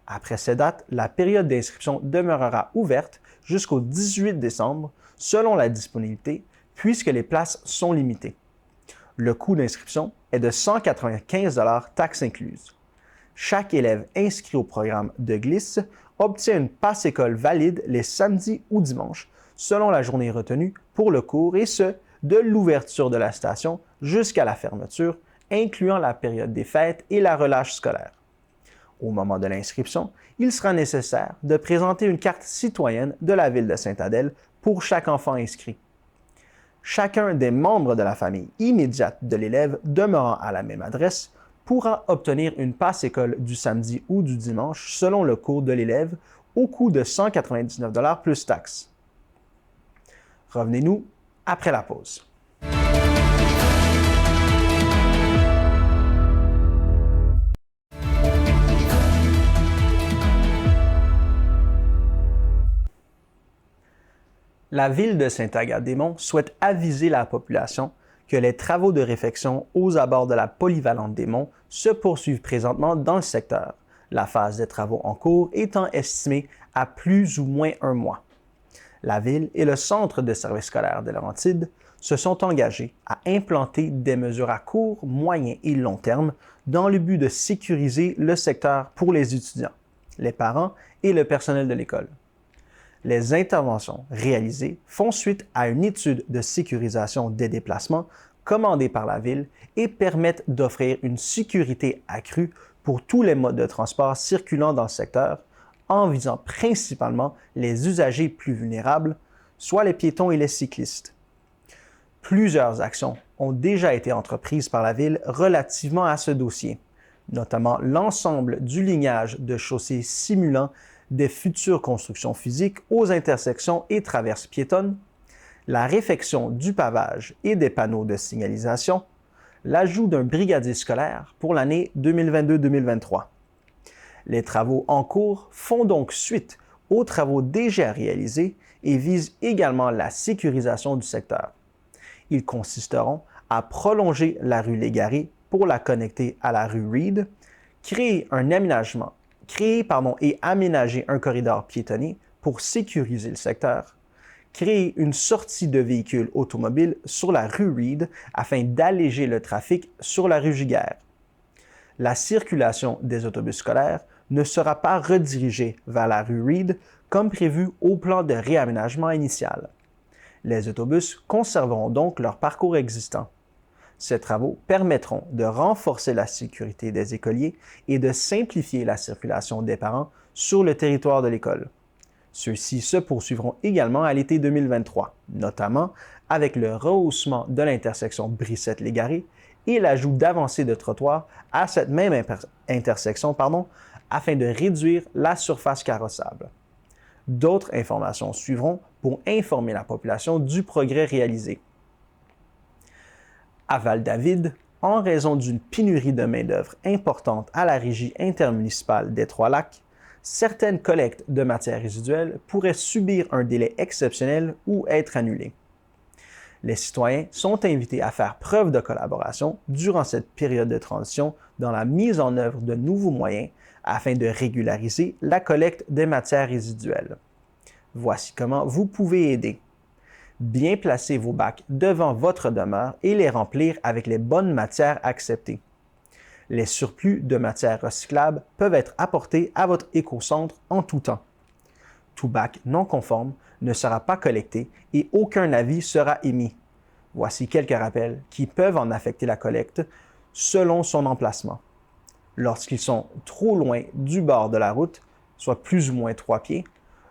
Après ces dates, la période d'inscription demeurera ouverte jusqu'au 18 décembre selon la disponibilité, puisque les places sont limitées. Le coût d'inscription est de 195 $ taxes incluses. Chaque élève inscrit au programme de glisse obtient une passe-école valide les samedis ou dimanches, selon la journée retenue pour le cours, et ce, de l'ouverture de la station jusqu'à la fermeture, incluant la période des fêtes et la relâche scolaire. Au moment de l'inscription, il sera nécessaire de présenter une carte citoyenne de la ville de Sainte-Adèle pour chaque enfant inscrit. Chacun des membres de la famille immédiate de l'élève demeurant à la même adresse pourra obtenir une passe-école du samedi ou du dimanche selon le cours de l'élève au coût de 199 $ plus taxes. Revenez-nous après la pause. La ville de Saint-Agathe-des-Monts souhaite aviser la population que les travaux de réfection aux abords de la polyvalente des Monts se poursuivent présentement dans le secteur, la phase des travaux en cours étant estimée à plus ou moins 1 mois. La ville et le Centre de services scolaires de Laurentides se sont engagés à implanter des mesures à court, moyen et long terme dans le but de sécuriser le secteur pour les étudiants, les parents et le personnel de l'école. Les interventions réalisées font suite à une étude de sécurisation des déplacements commandée par la Ville et permettent d'offrir une sécurité accrue pour tous les modes de transport circulant dans le secteur, en visant principalement les usagers plus vulnérables, soit les piétons et les cyclistes. Plusieurs actions ont déjà été entreprises par la Ville relativement à ce dossier, notamment l'ensemble du lignage de chaussées simulant des futures constructions physiques aux intersections et traverses piétonnes, la réfection du pavage et des panneaux de signalisation, l'ajout d'un brigadier scolaire pour l'année 2022-2023. Les travaux en cours font donc suite aux travaux déjà réalisés et visent également la sécurisation du secteur. Ils consisteront à prolonger la rue Légaré pour la connecter à la rue Reed, créer et aménager un corridor piétonnier pour sécuriser le secteur, créer une sortie de véhicules automobiles sur la rue Reed afin d'alléger le trafic sur la rue Giguère. La circulation des autobus scolaires ne sera pas redirigée vers la rue Reed comme prévu au plan de réaménagement initial. Les autobus conserveront donc leur parcours existant. Ces travaux permettront de renforcer la sécurité des écoliers et de simplifier la circulation des parents sur le territoire de l'école. Ceux-ci se poursuivront également à l'été 2023, notamment avec le rehaussement de l'intersection Brissette-Légaré et l'ajout d'avancées de trottoirs à cette même intersection afin de réduire la surface carrossable. D'autres informations suivront pour informer la population du progrès réalisé. À Val-David, en raison d'une pénurie de main-d'œuvre importante à la Régie intermunicipale des Trois-Lacs, certaines collectes de matières résiduelles pourraient subir un délai exceptionnel ou être annulées. Les citoyens sont invités à faire preuve de collaboration durant cette période de transition dans la mise en œuvre de nouveaux moyens afin de régulariser la collecte des matières résiduelles. Voici comment vous pouvez aider. Bien placer vos bacs devant votre demeure et les remplir avec les bonnes matières acceptées. Les surplus de matières recyclables peuvent être apportés à votre écocentre en tout temps. Tout bac non conforme ne sera pas collecté et aucun avis sera émis. Voici quelques rappels qui peuvent en affecter la collecte selon son emplacement. Lorsqu'ils sont trop loin du bord de la route, soit plus ou moins 3 pieds,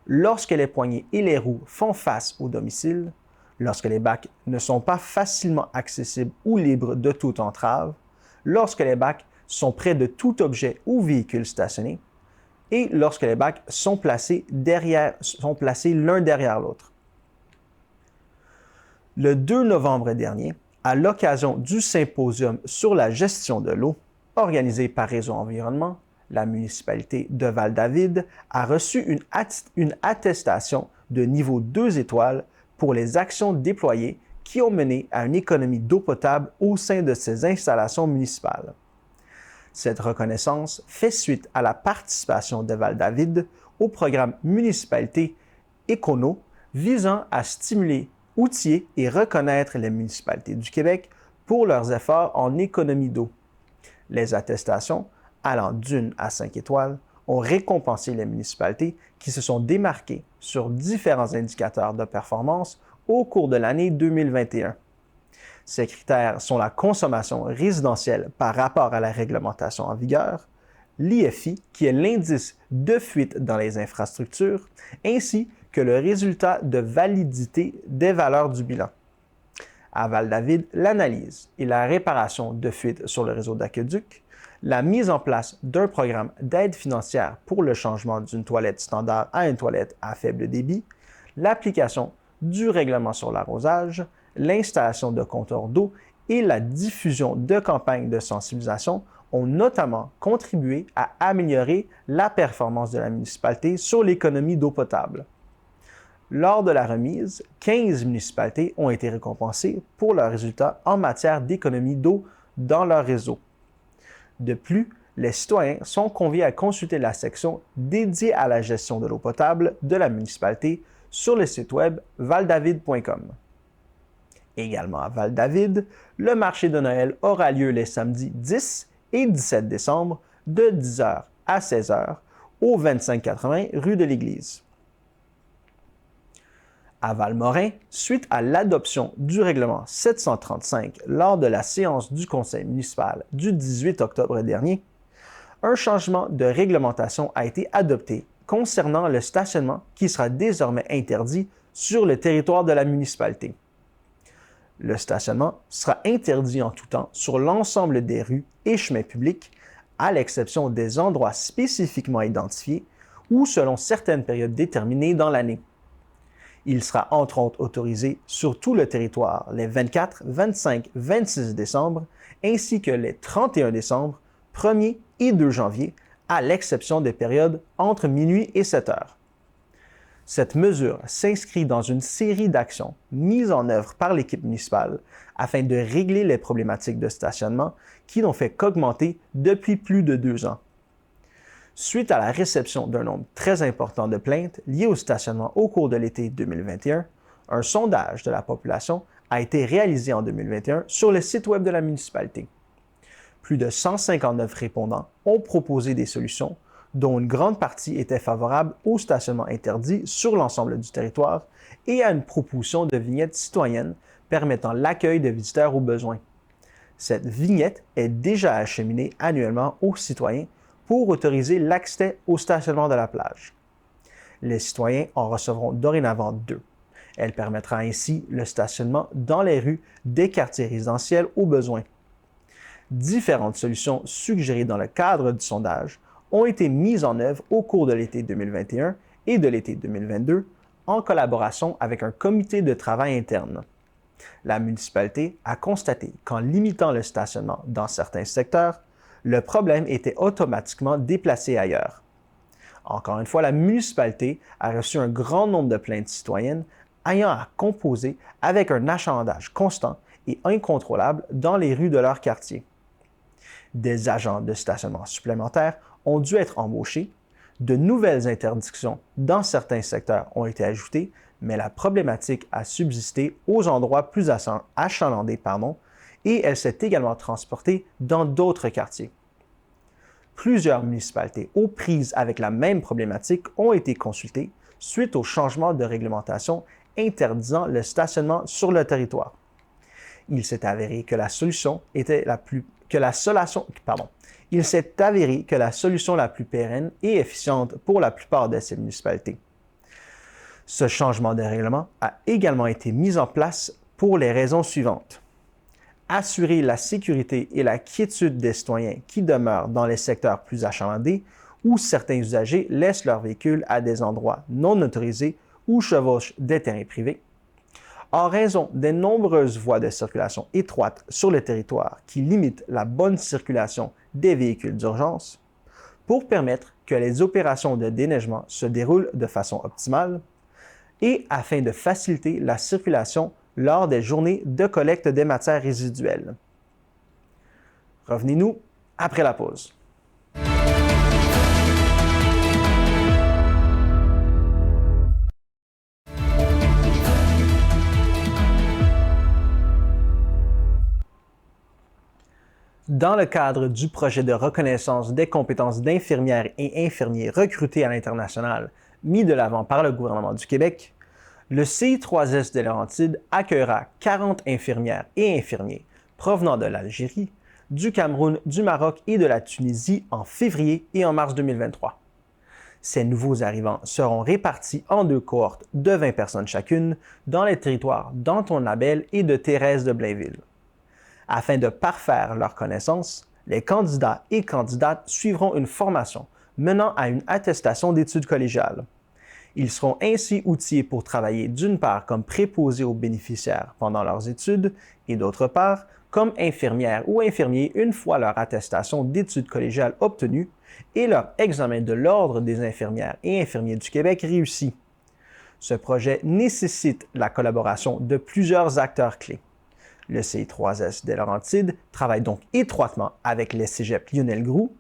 lorsque les poignées et les roues font face au domicile, lorsque les bacs ne sont pas facilement accessibles ou libres de toute entrave, lorsque les bacs sont près de tout objet ou véhicule stationné, et lorsque les bacs sont placés l'un derrière l'autre. Le 2 novembre dernier, à l'occasion du symposium sur la gestion de l'eau, organisé par Réseau Environnement, la municipalité de Val-David a reçu une attestation de niveau 2 étoiles pour les actions déployées qui ont mené à une économie d'eau potable au sein de ses installations municipales. Cette reconnaissance fait suite à la participation de Val-David au programme Municipalité Écono visant à stimuler, outiller et reconnaître les municipalités du Québec pour leurs efforts en économie d'eau. Les attestations, allant d'1 à 5 étoiles, ont récompensé les municipalités qui se sont démarquées sur différents indicateurs de performance au cours de l'année 2021. Ces critères sont la consommation résidentielle par rapport à la réglementation en vigueur, l'IFI, qui est l'indice de fuite dans les infrastructures, ainsi que le résultat de validité des valeurs du bilan. À Val-David, l'analyse et la réparation de fuites sur le réseau d'aqueduc, la mise en place d'un programme d'aide financière pour le changement d'une toilette standard à une toilette à faible débit, l'application du règlement sur l'arrosage, l'installation de compteurs d'eau et la diffusion de campagnes de sensibilisation ont notamment contribué à améliorer la performance de la municipalité sur l'économie d'eau potable. Lors de la remise, 15 municipalités ont été récompensées pour leurs résultats en matière d'économie d'eau dans leur réseau. De plus, les citoyens sont conviés à consulter la section dédiée à la gestion de l'eau potable de la municipalité sur le site web valdavid.com. Également à Val-David, le marché de Noël aura lieu les samedis 10 et 17 décembre de 10h à 16h au 2580 rue de l'Église. À Val-Morin, suite à l'adoption du règlement 735 lors de la séance du conseil municipal du 18 octobre dernier, un changement de réglementation a été adopté concernant le stationnement qui sera désormais interdit sur le territoire de la municipalité. Le stationnement sera interdit en tout temps sur l'ensemble des rues et chemins publics, à l'exception des endroits spécifiquement identifiés ou selon certaines périodes déterminées dans l'année. Il sera entre autres autorisé sur tout le territoire les 24, 25, 26 décembre ainsi que les 31 décembre, 1er et 2 janvier, à l'exception des périodes entre minuit et 7 heures. Cette mesure s'inscrit dans une série d'actions mises en œuvre par l'équipe municipale afin de régler les problématiques de stationnement qui n'ont fait qu'augmenter depuis plus de 2 ans. Suite à la réception d'un nombre très important de plaintes liées au stationnement au cours de l'été 2021, un sondage de la population a été réalisé en 2021 sur le site web de la municipalité. Plus de 159 répondants ont proposé des solutions, dont une grande partie était favorable au stationnement interdit sur l'ensemble du territoire et à une proposition de vignette citoyenne permettant l'accueil de visiteurs au besoin. Cette vignette est déjà acheminée annuellement aux citoyens pour autoriser l'accès au stationnement de la plage. Les citoyens en recevront dorénavant 2. Elle permettra ainsi le stationnement dans les rues des quartiers résidentiels au besoin. Différentes solutions suggérées dans le cadre du sondage ont été mises en œuvre au cours de l'été 2021 et de l'été 2022 en collaboration avec un comité de travail interne. La municipalité a constaté qu'en limitant le stationnement dans certains secteurs, le problème était automatiquement déplacé ailleurs. Encore une fois, la municipalité a reçu un grand nombre de plaintes citoyennes ayant à composer avec un achalandage constant et incontrôlable dans les rues de leur quartier. Des agents de stationnement supplémentaires ont dû être embauchés, de nouvelles interdictions dans certains secteurs ont été ajoutées, mais la problématique a subsisté aux endroits plus achalandés, et elle s'est également transportée dans d'autres quartiers. Plusieurs municipalités aux prises avec la même problématique ont été consultées suite au changement de réglementation interdisant le stationnement sur le territoire. Il s'est avéré que la solution la plus pérenne et efficiente pour la plupart de ces municipalités. Ce changement de règlement a également été mis en place pour les raisons suivantes. Assurer la sécurité et la quiétude des citoyens qui demeurent dans les secteurs plus achalandés où certains usagers laissent leurs véhicules à des endroits non autorisés ou chevauchent des terrains privés. En raison des nombreuses voies de circulation étroites sur le territoire qui limitent la bonne circulation des véhicules d'urgence, pour permettre que les opérations de déneigement se déroulent de façon optimale et afin de faciliter la circulation lors des journées de collecte des matières résiduelles. Revenez-nous après la pause. Dans le cadre du projet de reconnaissance des compétences d'infirmières et infirmiers recrutés à l'international mis de l'avant par le gouvernement du Québec, le CI3S des Laurentides accueillera 40 infirmières et infirmiers provenant de l'Algérie, du Cameroun, du Maroc et de la Tunisie en février et en mars 2023. Ces nouveaux arrivants seront répartis en 2 cohortes de 20 personnes chacune dans les territoires d'Anton-Labelle et de Thérèse de Blainville. Afin de parfaire leurs connaissances, les candidats et candidates suivront une formation menant à une attestation d'études collégiales. Ils seront ainsi outillés pour travailler d'une part comme préposés aux bénéficiaires pendant leurs études et d'autre part comme infirmières ou infirmiers une fois leur attestation d'études collégiales obtenue et leur examen de l'Ordre des infirmières et infirmiers du Québec réussi. Ce projet nécessite la collaboration de plusieurs acteurs clés. Le CI3S des Laurentides travaille donc étroitement avec les cégeps Lionel Groulx,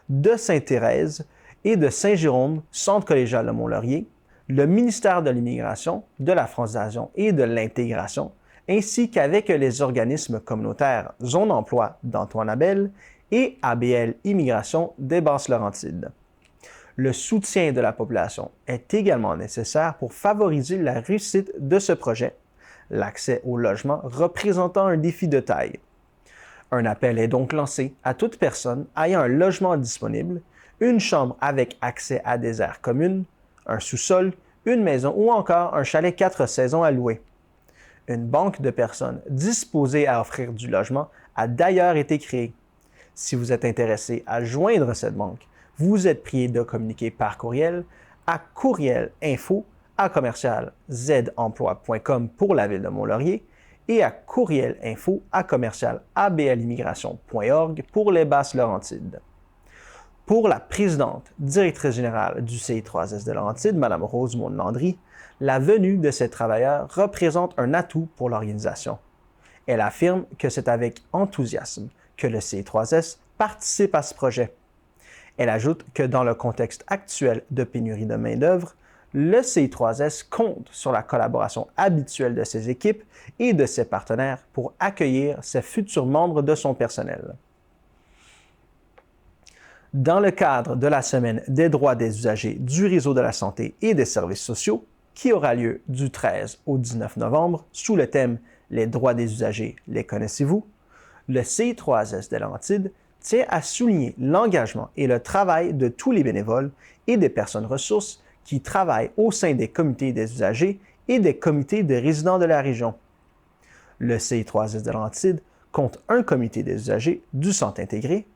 de Sainte-Thérèse et de Saint-Jérôme, Centre collégial de Mont-Laurier, le ministère de l'Immigration, de la Francisation et de l'Intégration, ainsi qu'avec les organismes communautaires Zone Emploi d'Antoine-Labelle et ABL Immigration des Basses-Laurentides. Le soutien de la population est également nécessaire pour favoriser la réussite de ce projet, l'accès au logement représentant un défi de taille. Un appel est donc lancé à toute personne ayant un logement disponible, une chambre avec accès à des aires communes, un sous-sol, une maison ou encore un chalet 4 saisons à louer. Une banque de personnes disposées à offrir du logement a d'ailleurs été créée. Si vous êtes intéressé à joindre cette banque, vous êtes prié de communiquer par courriel à courrielinfo@zemploi.com pour la ville de Mont-Laurier et à courrielinfo@abalimmigration.org pour les Basses-Laurentides. Pour la présidente, directrice générale du CI3S de Laurentides, Mme Rosemonde Landry, la venue de ces travailleurs représente un atout pour l'organisation. Elle affirme que c'est avec enthousiasme que le CI3S participe à ce projet. Elle ajoute que dans le contexte actuel de pénurie de main-d'œuvre, le CI3S compte sur la collaboration habituelle de ses équipes et de ses partenaires pour accueillir ses futurs membres de son personnel. Dans le cadre de la Semaine des droits des usagers du réseau de la santé et des services sociaux, qui aura lieu du 13 au 19 novembre sous le thème « Les droits des usagers, les connaissez-vous?», le CI3S de Laurentides tient à souligner l'engagement et le travail de tous les bénévoles et des personnes ressources qui travaillent au sein des comités des usagers et des comités de résidents de la région. Le CI3S de Laurentides compte un comité des usagers du centre intégré,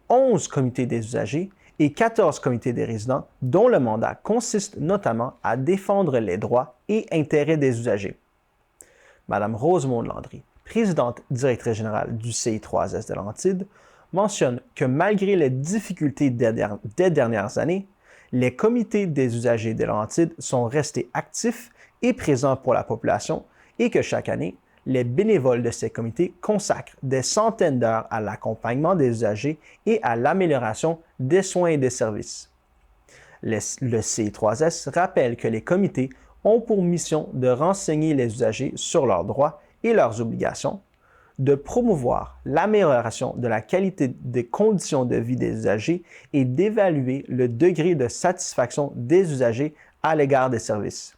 11 comités des usagers et 14 comités des résidents dont le mandat consiste notamment à défendre les droits et intérêts des usagers. Mme Rosemonde Landry, présidente directrice générale du CI3S de Laurentides, mentionne que malgré les difficultés des dernières années, les comités des usagers de Laurentides sont restés actifs et présents pour la population et que chaque année, les bénévoles de ces comités consacrent des centaines d'heures à l'accompagnement des usagers et à l'amélioration des soins et des services. Le CI3S rappelle que les comités ont pour mission de renseigner les usagers sur leurs droits et leurs obligations, de promouvoir l'amélioration de la qualité des conditions de vie des usagers et d'évaluer le degré de satisfaction des usagers à l'égard des services.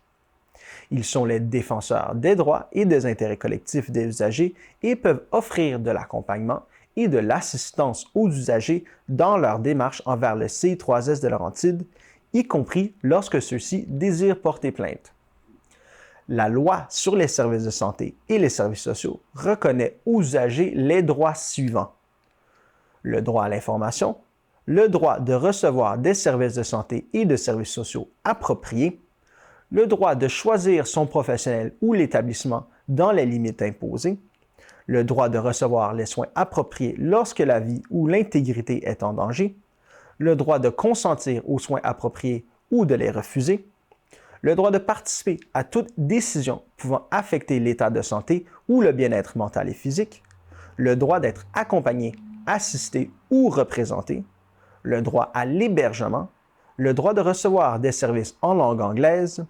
Ils sont les défenseurs des droits et des intérêts collectifs des usagers et peuvent offrir de l'accompagnement et de l'assistance aux usagers dans leur démarche envers le CI3S de Laurentides, y compris lorsque ceux-ci désirent porter plainte. La loi sur les services de santé et les services sociaux reconnaît aux usagers les droits suivants. Le droit à l'information, le droit de recevoir des services de santé et de services sociaux appropriés, le droit de choisir son professionnel ou l'établissement dans les limites imposées, le droit de recevoir les soins appropriés lorsque la vie ou l'intégrité est en danger, le droit de consentir aux soins appropriés ou de les refuser, le droit de participer à toute décision pouvant affecter l'état de santé ou le bien-être mental et physique, le droit d'être accompagné, assisté ou représenté, le droit à l'hébergement, le droit de recevoir des services en langue anglaise,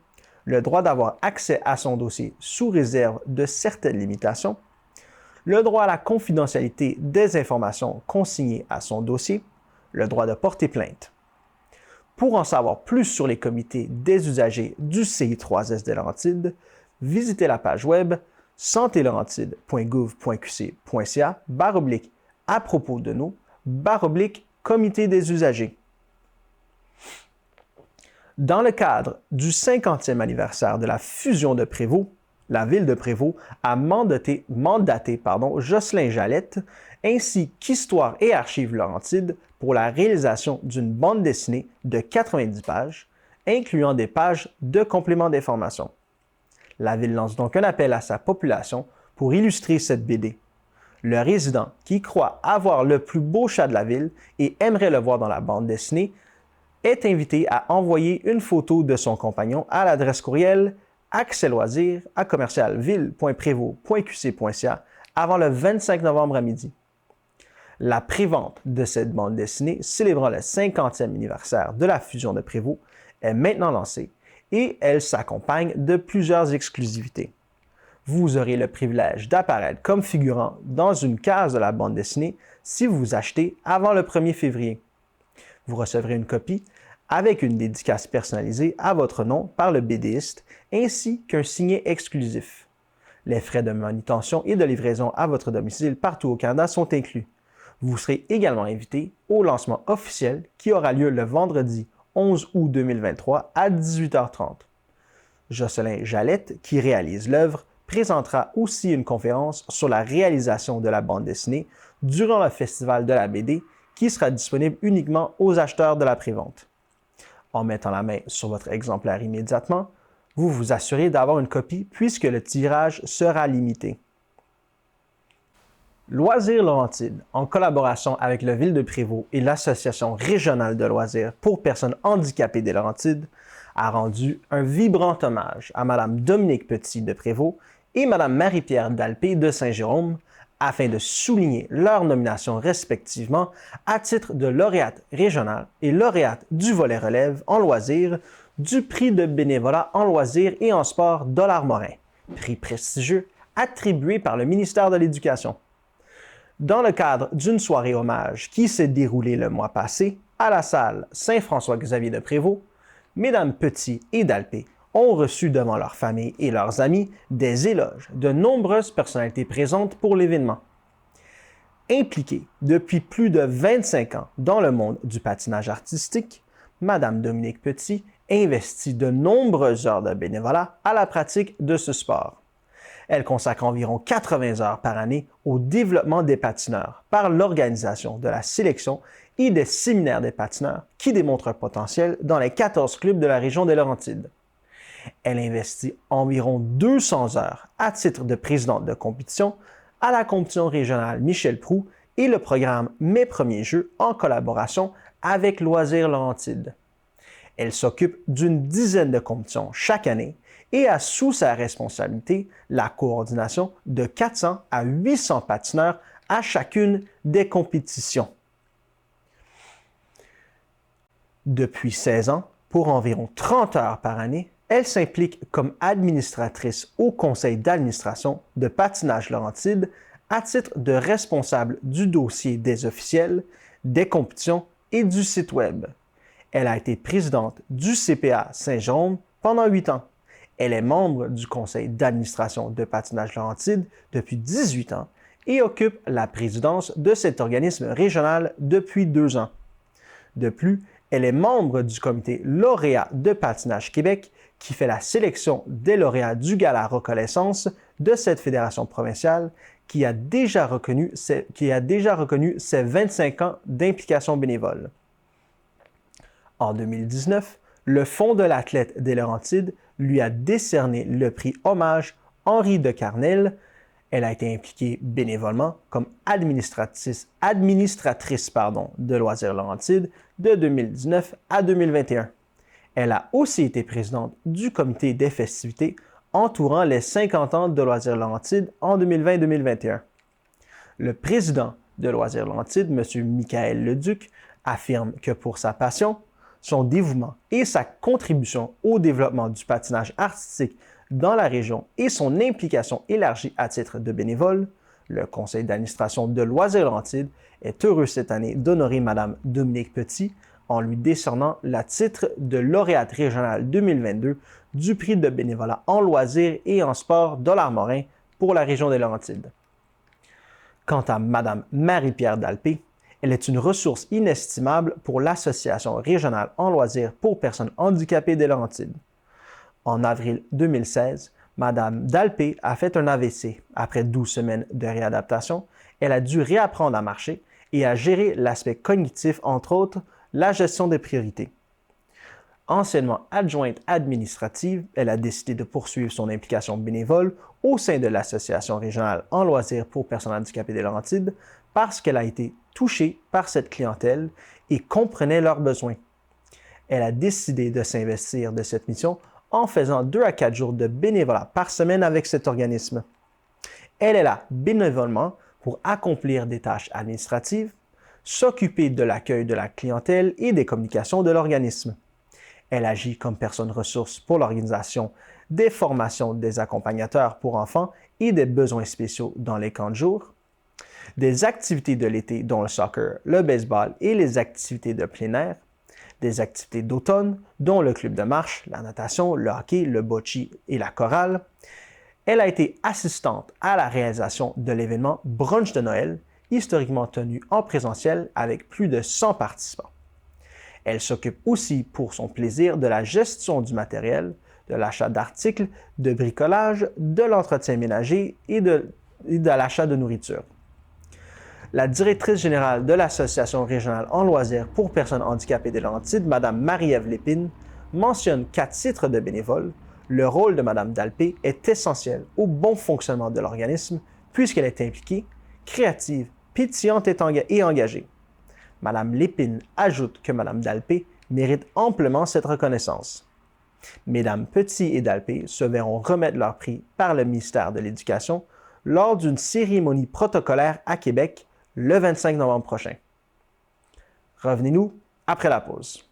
le droit d'avoir accès à son dossier sous réserve de certaines limitations, le droit à la confidentialité des informations consignées à son dossier, le droit de porter plainte. Pour en savoir plus sur les comités des usagers du CI3S de Laurentides, visitez la page web santélaurentides.gouv.qc.ca/à propos de nous /comité des usagers. Dans le cadre du 50e anniversaire de la fusion de Prévost, la ville de Prévost a mandaté Jocelyn Jalette ainsi qu'Histoire et Archives Laurentides pour la réalisation d'une bande dessinée de 90 pages, incluant des pages de compléments d'information. La ville lance donc un appel à sa population pour illustrer cette BD. Le résident qui croit avoir le plus beau chat de la ville et aimerait le voir dans la bande dessinée est invité à envoyer une photo de son compagnon à l'adresse courriel accèsloisirs@ville.prévost.qc.ca avant le 25 novembre à midi. La prévente de cette bande dessinée célébrant le 50e anniversaire de la fusion de Prévost est maintenant lancée et elle s'accompagne de plusieurs exclusivités. Vous aurez le privilège d'apparaître comme figurant dans une case de la bande dessinée si vous achetez avant le 1er février. Vous recevrez une copie avec une dédicace personnalisée à votre nom par le BDiste ainsi qu'un signet exclusif. Les frais de manutention et de livraison à votre domicile partout au Canada sont inclus. Vous serez également invité au lancement officiel qui aura lieu le vendredi 11 août 2023 à 18h30. Jocelyn Jalette, qui réalise l'œuvre, présentera aussi une conférence sur la réalisation de la bande dessinée durant le Festival de la BD qui sera disponible uniquement aux acheteurs de la prévente. En mettant la main sur votre exemplaire immédiatement, vous vous assurez d'avoir une copie puisque le tirage sera limité. Loisirs Laurentides, en collaboration avec la Ville de Prévost et l'Association régionale de loisirs pour personnes handicapées des Laurentides, a rendu un vibrant hommage à Mme Dominique Petit de Prévost et Mme Marie-Pierre Dalpé de Saint-Jérôme afin de souligner leurs nominations respectivement à titre de lauréate régionale et lauréate du volet relève en loisirs du prix de bénévolat en loisirs et en sport Dollard-Morin, prix prestigieux attribué par le ministère de l'Éducation. Dans le cadre d'une soirée hommage qui s'est déroulée le mois passé à la salle Saint-François-Xavier de Prévost, Mesdames Petit et Dalpé ont reçu devant leurs familles et leurs amis des éloges de nombreuses personnalités présentes pour l'événement. Impliquée depuis plus de 25 ans dans le monde du patinage artistique, Madame Dominique Petit investit de nombreuses heures de bénévolat à la pratique de ce sport. Elle consacre environ 80 heures par année au développement des patineurs par l'organisation de la sélection et des séminaires des patineurs qui démontrent un potentiel dans les 14 clubs de la région des Laurentides. Elle investit environ 200 heures à titre de présidente de compétition à la compétition régionale Michel Proulx et le programme Mes premiers jeux en collaboration avec Loisirs Laurentides. Elle s'occupe d'une dizaine de compétitions chaque année et a sous sa responsabilité la coordination de 400 à 800 patineurs à chacune des compétitions. Depuis 16 ans, pour environ 30 heures par année, elle s'implique comme administratrice au conseil d'administration de Patinage Laurentides à titre de responsable du dossier des officiels, des compétitions et du site Web. Elle a été présidente du CPA Saint-Jérôme pendant 8 ans. Elle est membre du conseil d'administration de Patinage Laurentides depuis 18 ans et occupe la présidence de cet organisme régional depuis 2 ans. De plus, elle est membre du comité lauréat de Patinage Québec qui fait la sélection des lauréats du Gala Reconnaissance de cette fédération provinciale qui a déjà reconnu ses 25 ans d'implication bénévole. En 2019, le Fonds de l'athlète des Laurentides lui a décerné le prix Hommage Henri de Carnel. Elle a été impliquée bénévolement comme administratrice de Loisirs Laurentides de 2019 à 2021. Elle a aussi été présidente du comité des festivités entourant les 50 ans de Loisirs Laurentides en 2020-2021. Le président de Loisirs Laurentides, M. Michael Leduc, affirme que pour sa passion, son dévouement et sa contribution au développement du patinage artistique dans la région et son implication élargie à titre de bénévole, le conseil d'administration de Loisirs Laurentides est heureux cette année d'honorer Mme Dominique Petit en lui décernant le titre de lauréate régionale 2022 du prix de bénévolat en loisirs et en sport Dollard-Morin pour la région des Laurentides. Quant à Mme Marie-Pierre Dalpé, elle est une ressource inestimable pour l'Association régionale en loisirs pour personnes handicapées des Laurentides. En avril 2016, Mme Dalpé a fait un AVC. Après 12 semaines de réadaptation, elle a dû réapprendre à marcher et à gérer l'aspect cognitif, entre autres, la gestion des priorités. Anciennement adjointe administrative, elle a décidé de poursuivre son implication bénévole au sein de l'Association régionale en loisirs pour personnes handicapées des Laurentides parce qu'elle a été touchée par cette clientèle et comprenait leurs besoins. Elle a décidé de s'investir de cette mission en faisant 2 à 4 jours de bénévolat par semaine avec cet organisme. Elle est là bénévolement pour accomplir des tâches administratives, s'occuper de l'accueil de la clientèle et des communications de l'organisme. Elle agit comme personne ressource pour l'organisation des formations des accompagnateurs pour enfants et des besoins spéciaux dans les camps de jour, des activités de l'été dont le soccer, le baseball et les activités de plein air, des activités d'automne dont le club de marche, la natation, le hockey, le bocce et la chorale. Elle a été assistante à la réalisation de l'événement Brunch de Noël, historiquement tenu en présentiel avec plus de 100 participants. Elle s'occupe aussi pour son plaisir de la gestion du matériel, de l'achat d'articles, de bricolage, de l'entretien ménager et de l'achat de nourriture. La directrice générale de l'Association régionale en loisirs pour personnes handicapées des Laurentides, Mme Marie-Ève Lépine, mentionne qu'à titre de bénévole, le rôle de Mme Dalpé est essentiel au bon fonctionnement de l'organisme puisqu'elle est impliquée, créative, pétillante et engagée. Mme Lépine ajoute que Mme Dalpé mérite amplement cette reconnaissance. Mesdames Petit et Dalpé se verront remettre leur prix par le ministère de l'Éducation lors d'une cérémonie protocolaire à Québec le 25 novembre prochain. Revenez-nous après la pause.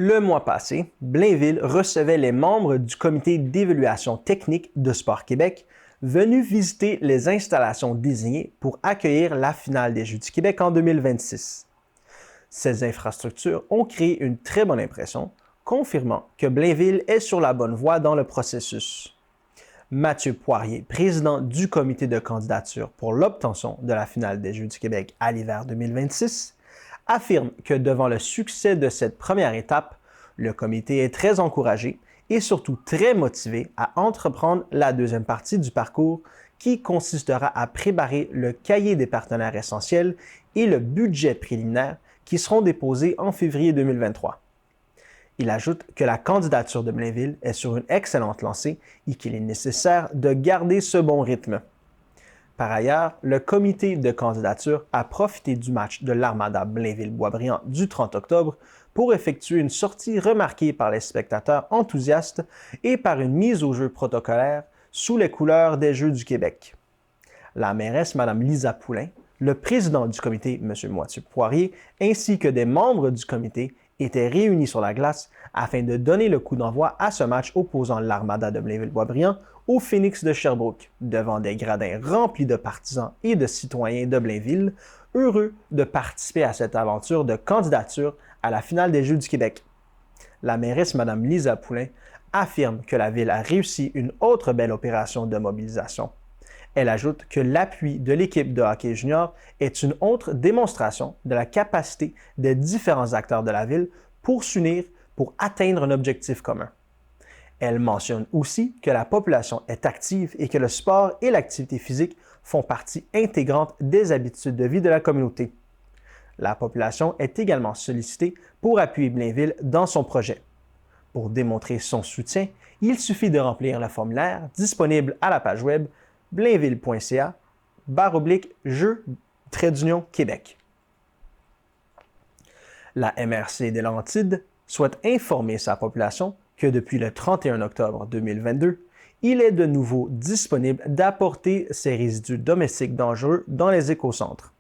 Le mois passé, Blainville recevait les membres du comité d'évaluation technique de Sport Québec venus visiter les installations désignées pour accueillir la finale des Jeux du Québec en 2026. Ces infrastructures ont créé une très bonne impression, confirmant que Blainville est sur la bonne voie dans le processus. Mathieu Poirier, président du comité de candidature pour l'obtention de la finale des Jeux du Québec à l'hiver 2026, affirme que devant le succès de cette première étape, le comité est très encouragé et surtout très motivé à entreprendre la deuxième partie du parcours qui consistera à préparer le cahier des partenaires essentiels et le budget préliminaire qui seront déposés en février 2023. Il ajoute que la candidature de Blainville est sur une excellente lancée et qu'il est nécessaire de garder ce bon rythme. Par ailleurs, le comité de candidature a profité du match de l'Armada Blainville-Boisbriand du 30 octobre pour effectuer une sortie remarquée par les spectateurs enthousiastes et par une mise au jeu protocolaire sous les couleurs des Jeux du Québec. La mairesse Mme Lisa Poulain, le président du comité M. Mathieu Poirier, ainsi que des membres du comité étaient réunis sur la glace afin de donner le coup d'envoi à ce match opposant l'Armada de Blainville-Boisbriand au Phoenix de Sherbrooke, devant des gradins remplis de partisans et de citoyens de Blainville, heureux de participer à cette aventure de candidature à la finale des Jeux du Québec. La mairesse Mme Lisa Poulain affirme que la ville a réussi une autre belle opération de mobilisation. Elle ajoute que l'appui de l'équipe de hockey junior est une autre démonstration de la capacité des différents acteurs de la ville pour s'unir pour atteindre un objectif commun. Elle mentionne aussi que la population est active et que le sport et l'activité physique font partie intégrante des habitudes de vie de la communauté. La population est également sollicitée pour appuyer Blainville dans son projet. Pour démontrer son soutien, il suffit de remplir le formulaire disponible à la page web blainville.ca/Jeux-Québec. La MRC des Laurentides souhaite informer sa population que depuis le 31 octobre 2022, il est de nouveau disponible d'apporter ces résidus domestiques dangereux dans les écocentres.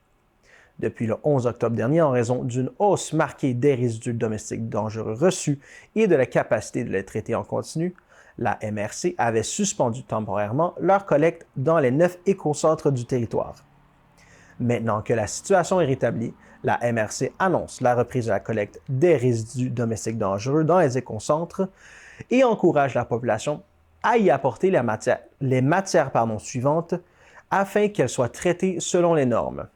Depuis le 11 octobre dernier, en raison d'une hausse marquée des résidus domestiques dangereux reçus et de la capacité de les traiter en continu, la MRC avait suspendu temporairement leur collecte dans les 9 écocentres du territoire. Maintenant que la situation est rétablie, la MRC annonce la reprise de la collecte des résidus domestiques dangereux dans les écocentres et encourage la population à y apporter les matières suivantes afin qu'elles soient traitées selon les normes: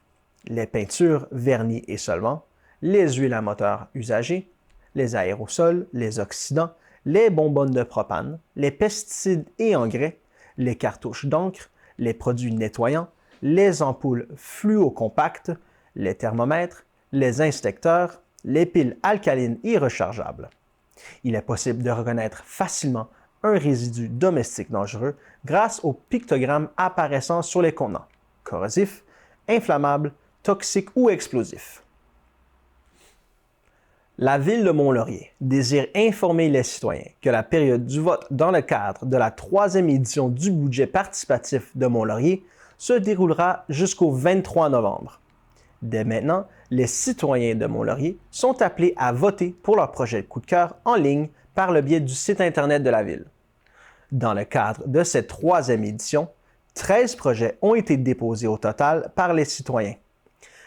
les peintures, vernis et solvants, les huiles à moteur usagées, les aérosols, les oxydants, les bonbonnes de propane, les pesticides et engrais, les cartouches d'encre, les produits nettoyants, les ampoules fluocompactes, les thermomètres, les inspecteurs, les piles alcalines et rechargeables. Il est possible de reconnaître facilement un résidu domestique dangereux grâce aux pictogrammes apparaissant sur les contenants: corrosif, inflammable, toxique ou explosif. La Ville de Mont-Laurier désire informer les citoyens que la période du vote dans le cadre de la 3e édition du budget participatif de Mont-Laurier se déroulera jusqu'au 23 novembre. Dès maintenant, les citoyens de Mont-Laurier sont appelés à voter pour leur projet de coup de cœur en ligne par le biais du site Internet de la Ville. Dans le cadre de cette 3e édition, 13 projets ont été déposés au total par les citoyens.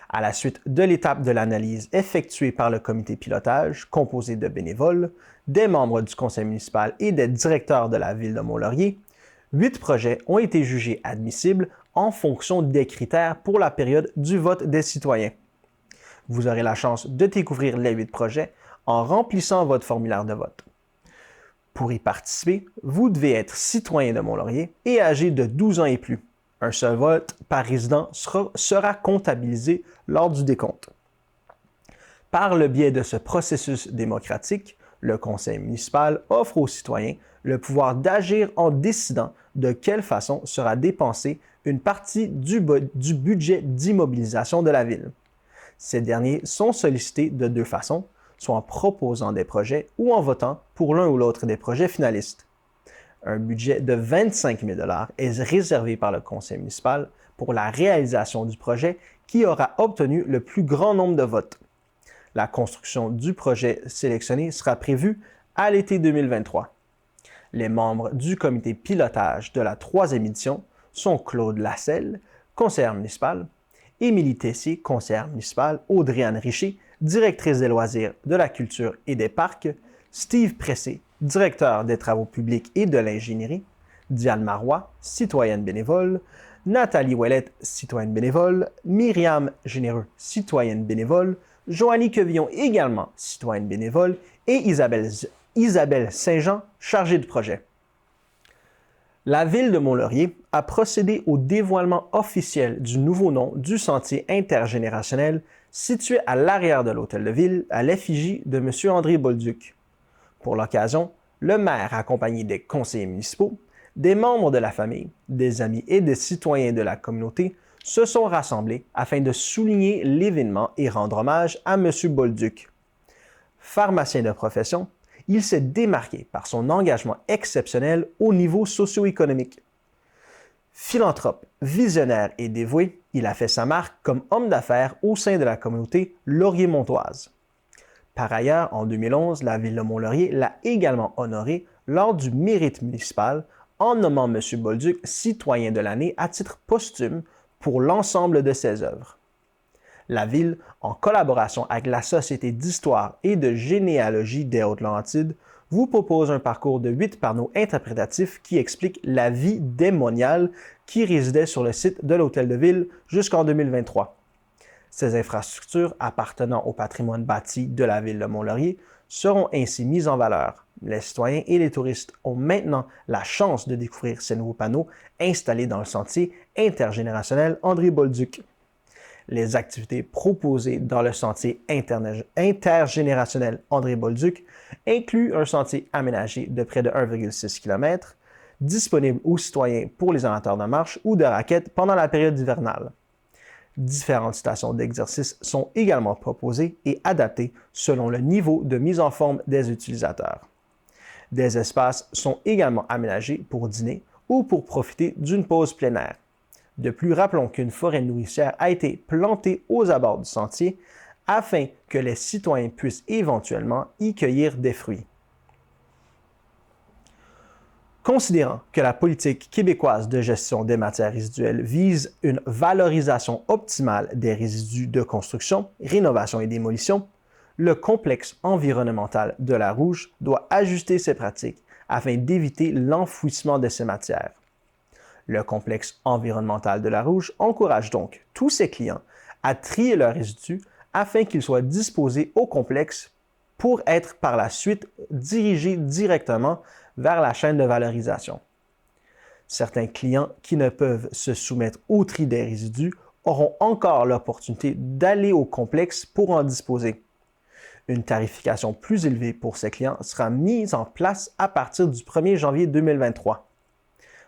À la suite de l'étape de l'analyse effectuée par le comité pilotage, composé de bénévoles, des membres du conseil municipal et des directeurs de la Ville de Mont-Laurier, 8 projets ont été jugés admissibles en fonction des critères pour la période du vote des citoyens. Vous aurez la chance de découvrir les 8 projets en remplissant votre formulaire de vote. Pour y participer, vous devez être citoyen de Mont-Laurier et âgé de 12 ans et plus. Un seul vote par résident sera comptabilisé lors du décompte. Par le biais de ce processus démocratique, le conseil municipal offre aux citoyens le pouvoir d'agir en décidant de quelle façon sera dépensée une partie du budget d'immobilisation de la ville. Ces derniers sont sollicités de 2 façons, soit en proposant des projets ou en votant pour l'un ou l'autre des projets finalistes. Un budget de 25 000 $ est réservé par le conseil municipal pour la réalisation du projet qui aura obtenu le plus grand nombre de votes. La construction du projet sélectionné sera prévue à l'été 2023. Les membres du comité pilotage de la 3e édition sont Claude Lasselle, conseillère municipale, Émilie Tessier, conseillère municipale, Audrey-Anne Richer, directrice des loisirs, de la culture et des parcs, Steve Pressé, directeur des travaux publics et de l'ingénierie, Diane Marois, citoyenne bénévole, Nathalie Ouellette, citoyenne bénévole, Myriam Généreux, citoyenne bénévole, Joanie Quevillon, également citoyenne bénévole, et Isabelle Saint-Jean, chargée de projet. La Ville de Mont-Laurier a procédé au dévoilement officiel du nouveau nom du sentier intergénérationnel situé à l'arrière de l'Hôtel de Ville à l'effigie de M. André Bolduc. Pour l'occasion, le maire, accompagné des conseillers municipaux, des membres de la famille, des amis et des citoyens de la communauté, se sont rassemblés afin de souligner l'événement et rendre hommage à M. Bolduc. Pharmacien de profession, il s'est démarqué par son engagement exceptionnel au niveau socio-économique. Philanthrope, visionnaire et dévoué, il a fait sa marque comme homme d'affaires au sein de la communauté Laurier-Montoise. Par ailleurs, en 2011, la Ville de Mont-Laurier l'a également honoré lors du mérite municipal en nommant M. Bolduc citoyen de l'année à titre posthume pour l'ensemble de ses œuvres. La Ville, en collaboration avec la Société d'histoire et de généalogie des Hautes-Laurentides, vous propose un parcours de 8 panneaux interprétatifs qui expliquent la vie des moniales qui résidaient sur le site de l'Hôtel de Ville jusqu'en 2023. Ces infrastructures appartenant au patrimoine bâti de la Ville de Mont-Laurier seront ainsi mises en valeur. Les citoyens et les touristes ont maintenant la chance de découvrir ces nouveaux panneaux installés dans le sentier intergénérationnel André Bolduc. Les activités proposées dans le sentier intergénérationnel André Bolduc incluent un sentier aménagé de près de 1,6 km, disponible aux citoyens pour les amateurs de marche ou de raquettes pendant la période hivernale. Différentes stations d'exercice sont également proposées et adaptées selon le niveau de mise en forme des utilisateurs. Des espaces sont également aménagés pour dîner ou pour profiter d'une pause plein air. De plus, rappelons qu'une forêt nourricière a été plantée aux abords du sentier afin que les citoyens puissent éventuellement y cueillir des fruits. Considérant que la politique québécoise de gestion des matières résiduelles vise une valorisation optimale des résidus de construction, rénovation et démolition, le complexe environnemental de la Rouge doit ajuster ses pratiques afin d'éviter l'enfouissement de ces matières. Le complexe environnemental de la Rouge encourage donc tous ses clients à trier leurs résidus afin qu'ils soient disposés au complexe pour être par la suite dirigés directement vers la chaîne de valorisation. Certains clients qui ne peuvent se soumettre au tri des résidus auront encore l'opportunité d'aller au complexe pour en disposer. Une tarification plus élevée pour ces clients sera mise en place à partir du 1er janvier 2023.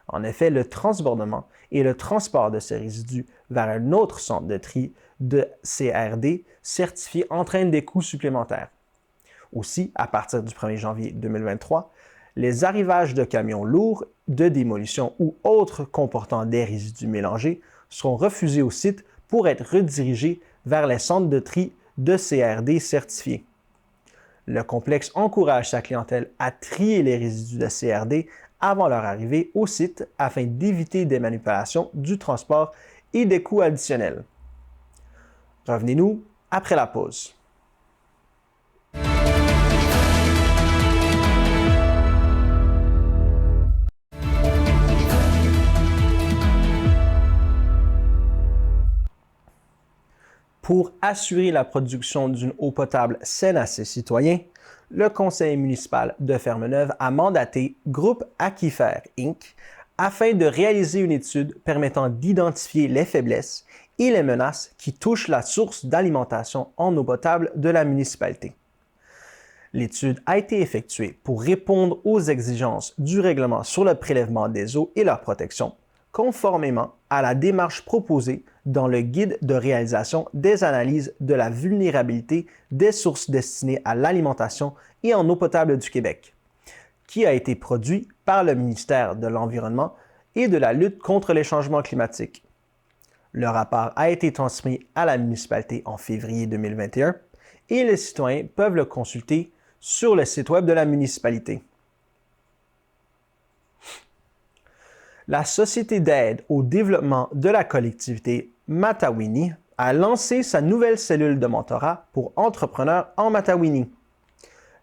En effet, le transbordement et le transport de ces résidus vers un autre centre de tri de CRD certifié entraînent des coûts supplémentaires. Aussi, à partir du 1er janvier 2023, les arrivages de camions lourds de démolition ou autres comportant des résidus mélangés seront refusés au site pour être redirigés vers les centres de tri de CRD certifiés. Le complexe encourage sa clientèle à trier les résidus de CRD avant leur arrivée au site afin d'éviter des manipulations du transport et des coûts additionnels. Revenez-nous après la pause. Pour assurer la production d'une eau potable saine à ses citoyens, le conseil municipal de Fermeneuve a mandaté Groupe Aquifère Inc. afin de réaliser une étude permettant d'identifier les faiblesses et les menaces qui touchent la source d'alimentation en eau potable de la municipalité. L'étude a été effectuée pour répondre aux exigences du règlement sur le prélèvement des eaux et leur protection, conformément à la démarche proposée dans le guide de réalisation des analyses de la vulnérabilité des sources destinées à l'alimentation et en eau potable du Québec, qui a été produit par le ministère de l'Environnement et de la lutte contre les changements climatiques. Le rapport a été transmis à la municipalité en février 2021 et les citoyens peuvent le consulter sur le site web de la municipalité. La Société d'aide au développement de la collectivité Matawini a lancé sa nouvelle cellule de mentorat pour entrepreneurs en Matawini.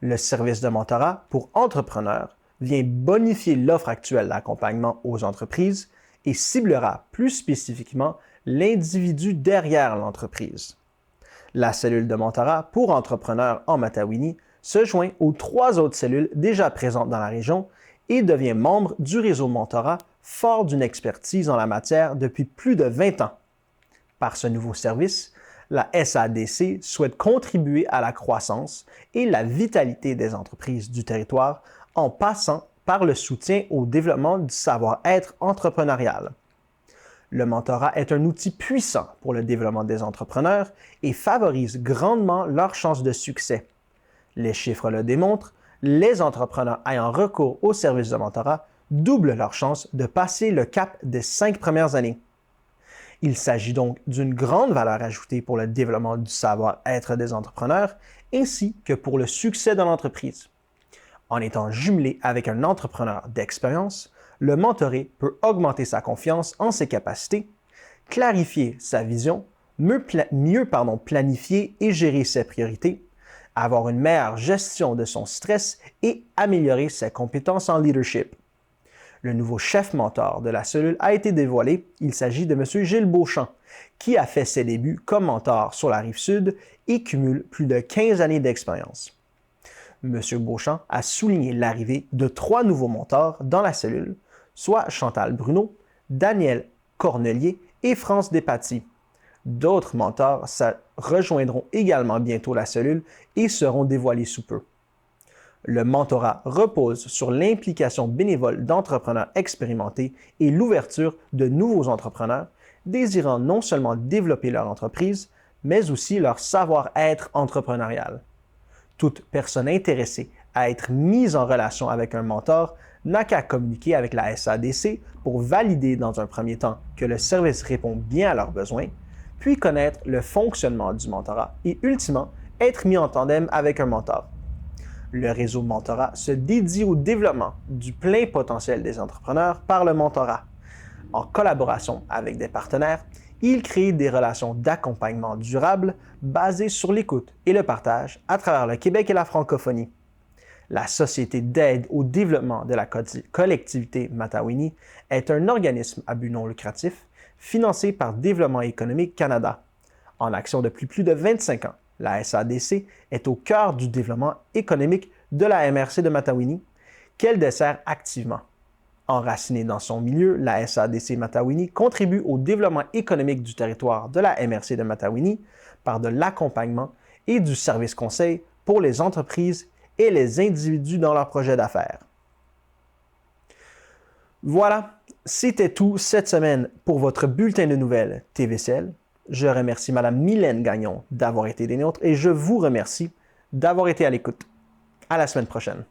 Le service de mentorat pour entrepreneurs vient bonifier l'offre actuelle d'accompagnement aux entreprises et ciblera plus spécifiquement l'individu derrière l'entreprise. La cellule de mentorat pour entrepreneurs en Matawini se joint aux 3 autres cellules déjà présentes dans la région et devient membre du réseau mentorat fort d'une expertise en la matière depuis plus de 20 ans. Par ce nouveau service, la SADC souhaite contribuer à la croissance et la vitalité des entreprises du territoire en passant par le soutien au développement du savoir-être entrepreneurial. Le mentorat est un outil puissant pour le développement des entrepreneurs et favorise grandement leurs chances de succès. Les chiffres le démontrent, les entrepreneurs ayant recours au service de mentorat doublent leurs chances de passer le cap des 5 premières années. Il s'agit donc d'une grande valeur ajoutée pour le développement du savoir-être des entrepreneurs ainsi que pour le succès de l'entreprise. En étant jumelé avec un entrepreneur d'expérience, le mentoré peut augmenter sa confiance en ses capacités, clarifier sa vision, mieux planifier et gérer ses priorités, avoir une meilleure gestion de son stress et améliorer ses compétences en leadership. Le nouveau chef mentor de la cellule a été dévoilé. Il s'agit de M. Gilles Beauchamp, qui a fait ses débuts comme mentor sur la Rive-Sud et cumule plus de 15 années d'expérience. M. Beauchamp a souligné l'arrivée de 3 nouveaux mentors dans la cellule, soit Chantal Bruno, Daniel Cornelier et France Despatie. D'autres mentors rejoindront également bientôt la cellule et seront dévoilés sous peu. Le mentorat repose sur l'implication bénévole d'entrepreneurs expérimentés et l'ouverture de nouveaux entrepreneurs désirant non seulement développer leur entreprise, mais aussi leur savoir-être entrepreneurial. Toute personne intéressée à être mise en relation avec un mentor n'a qu'à communiquer avec la SADC pour valider dans un premier temps que le service répond bien à leurs besoins, puis connaître le fonctionnement du mentorat et ultimement être mis en tandem avec un mentor. Le réseau mentorat se dédie au développement du plein potentiel des entrepreneurs par le mentorat. En collaboration avec des partenaires, il crée des relations d'accompagnement durable basées sur l'écoute et le partage à travers le Québec et la francophonie. La Société d'aide au développement de la collectivité Matawini est un organisme à but non lucratif financé par Développement économique Canada. En action depuis plus de 25 ans, la SADC est au cœur du développement économique de la MRC de Matawini, qu'elle dessert activement. Enracinée dans son milieu, la SADC Matawini contribue au développement économique du territoire de la MRC de Matawini par de l'accompagnement et du service conseil pour les entreprises et les individus dans leurs projets d'affaires. Voilà, c'était tout cette semaine pour votre bulletin de nouvelles TVCL. Je remercie Mme Mylène Gagnon d'avoir été des nôtres et je vous remercie d'avoir été à l'écoute. À la semaine prochaine.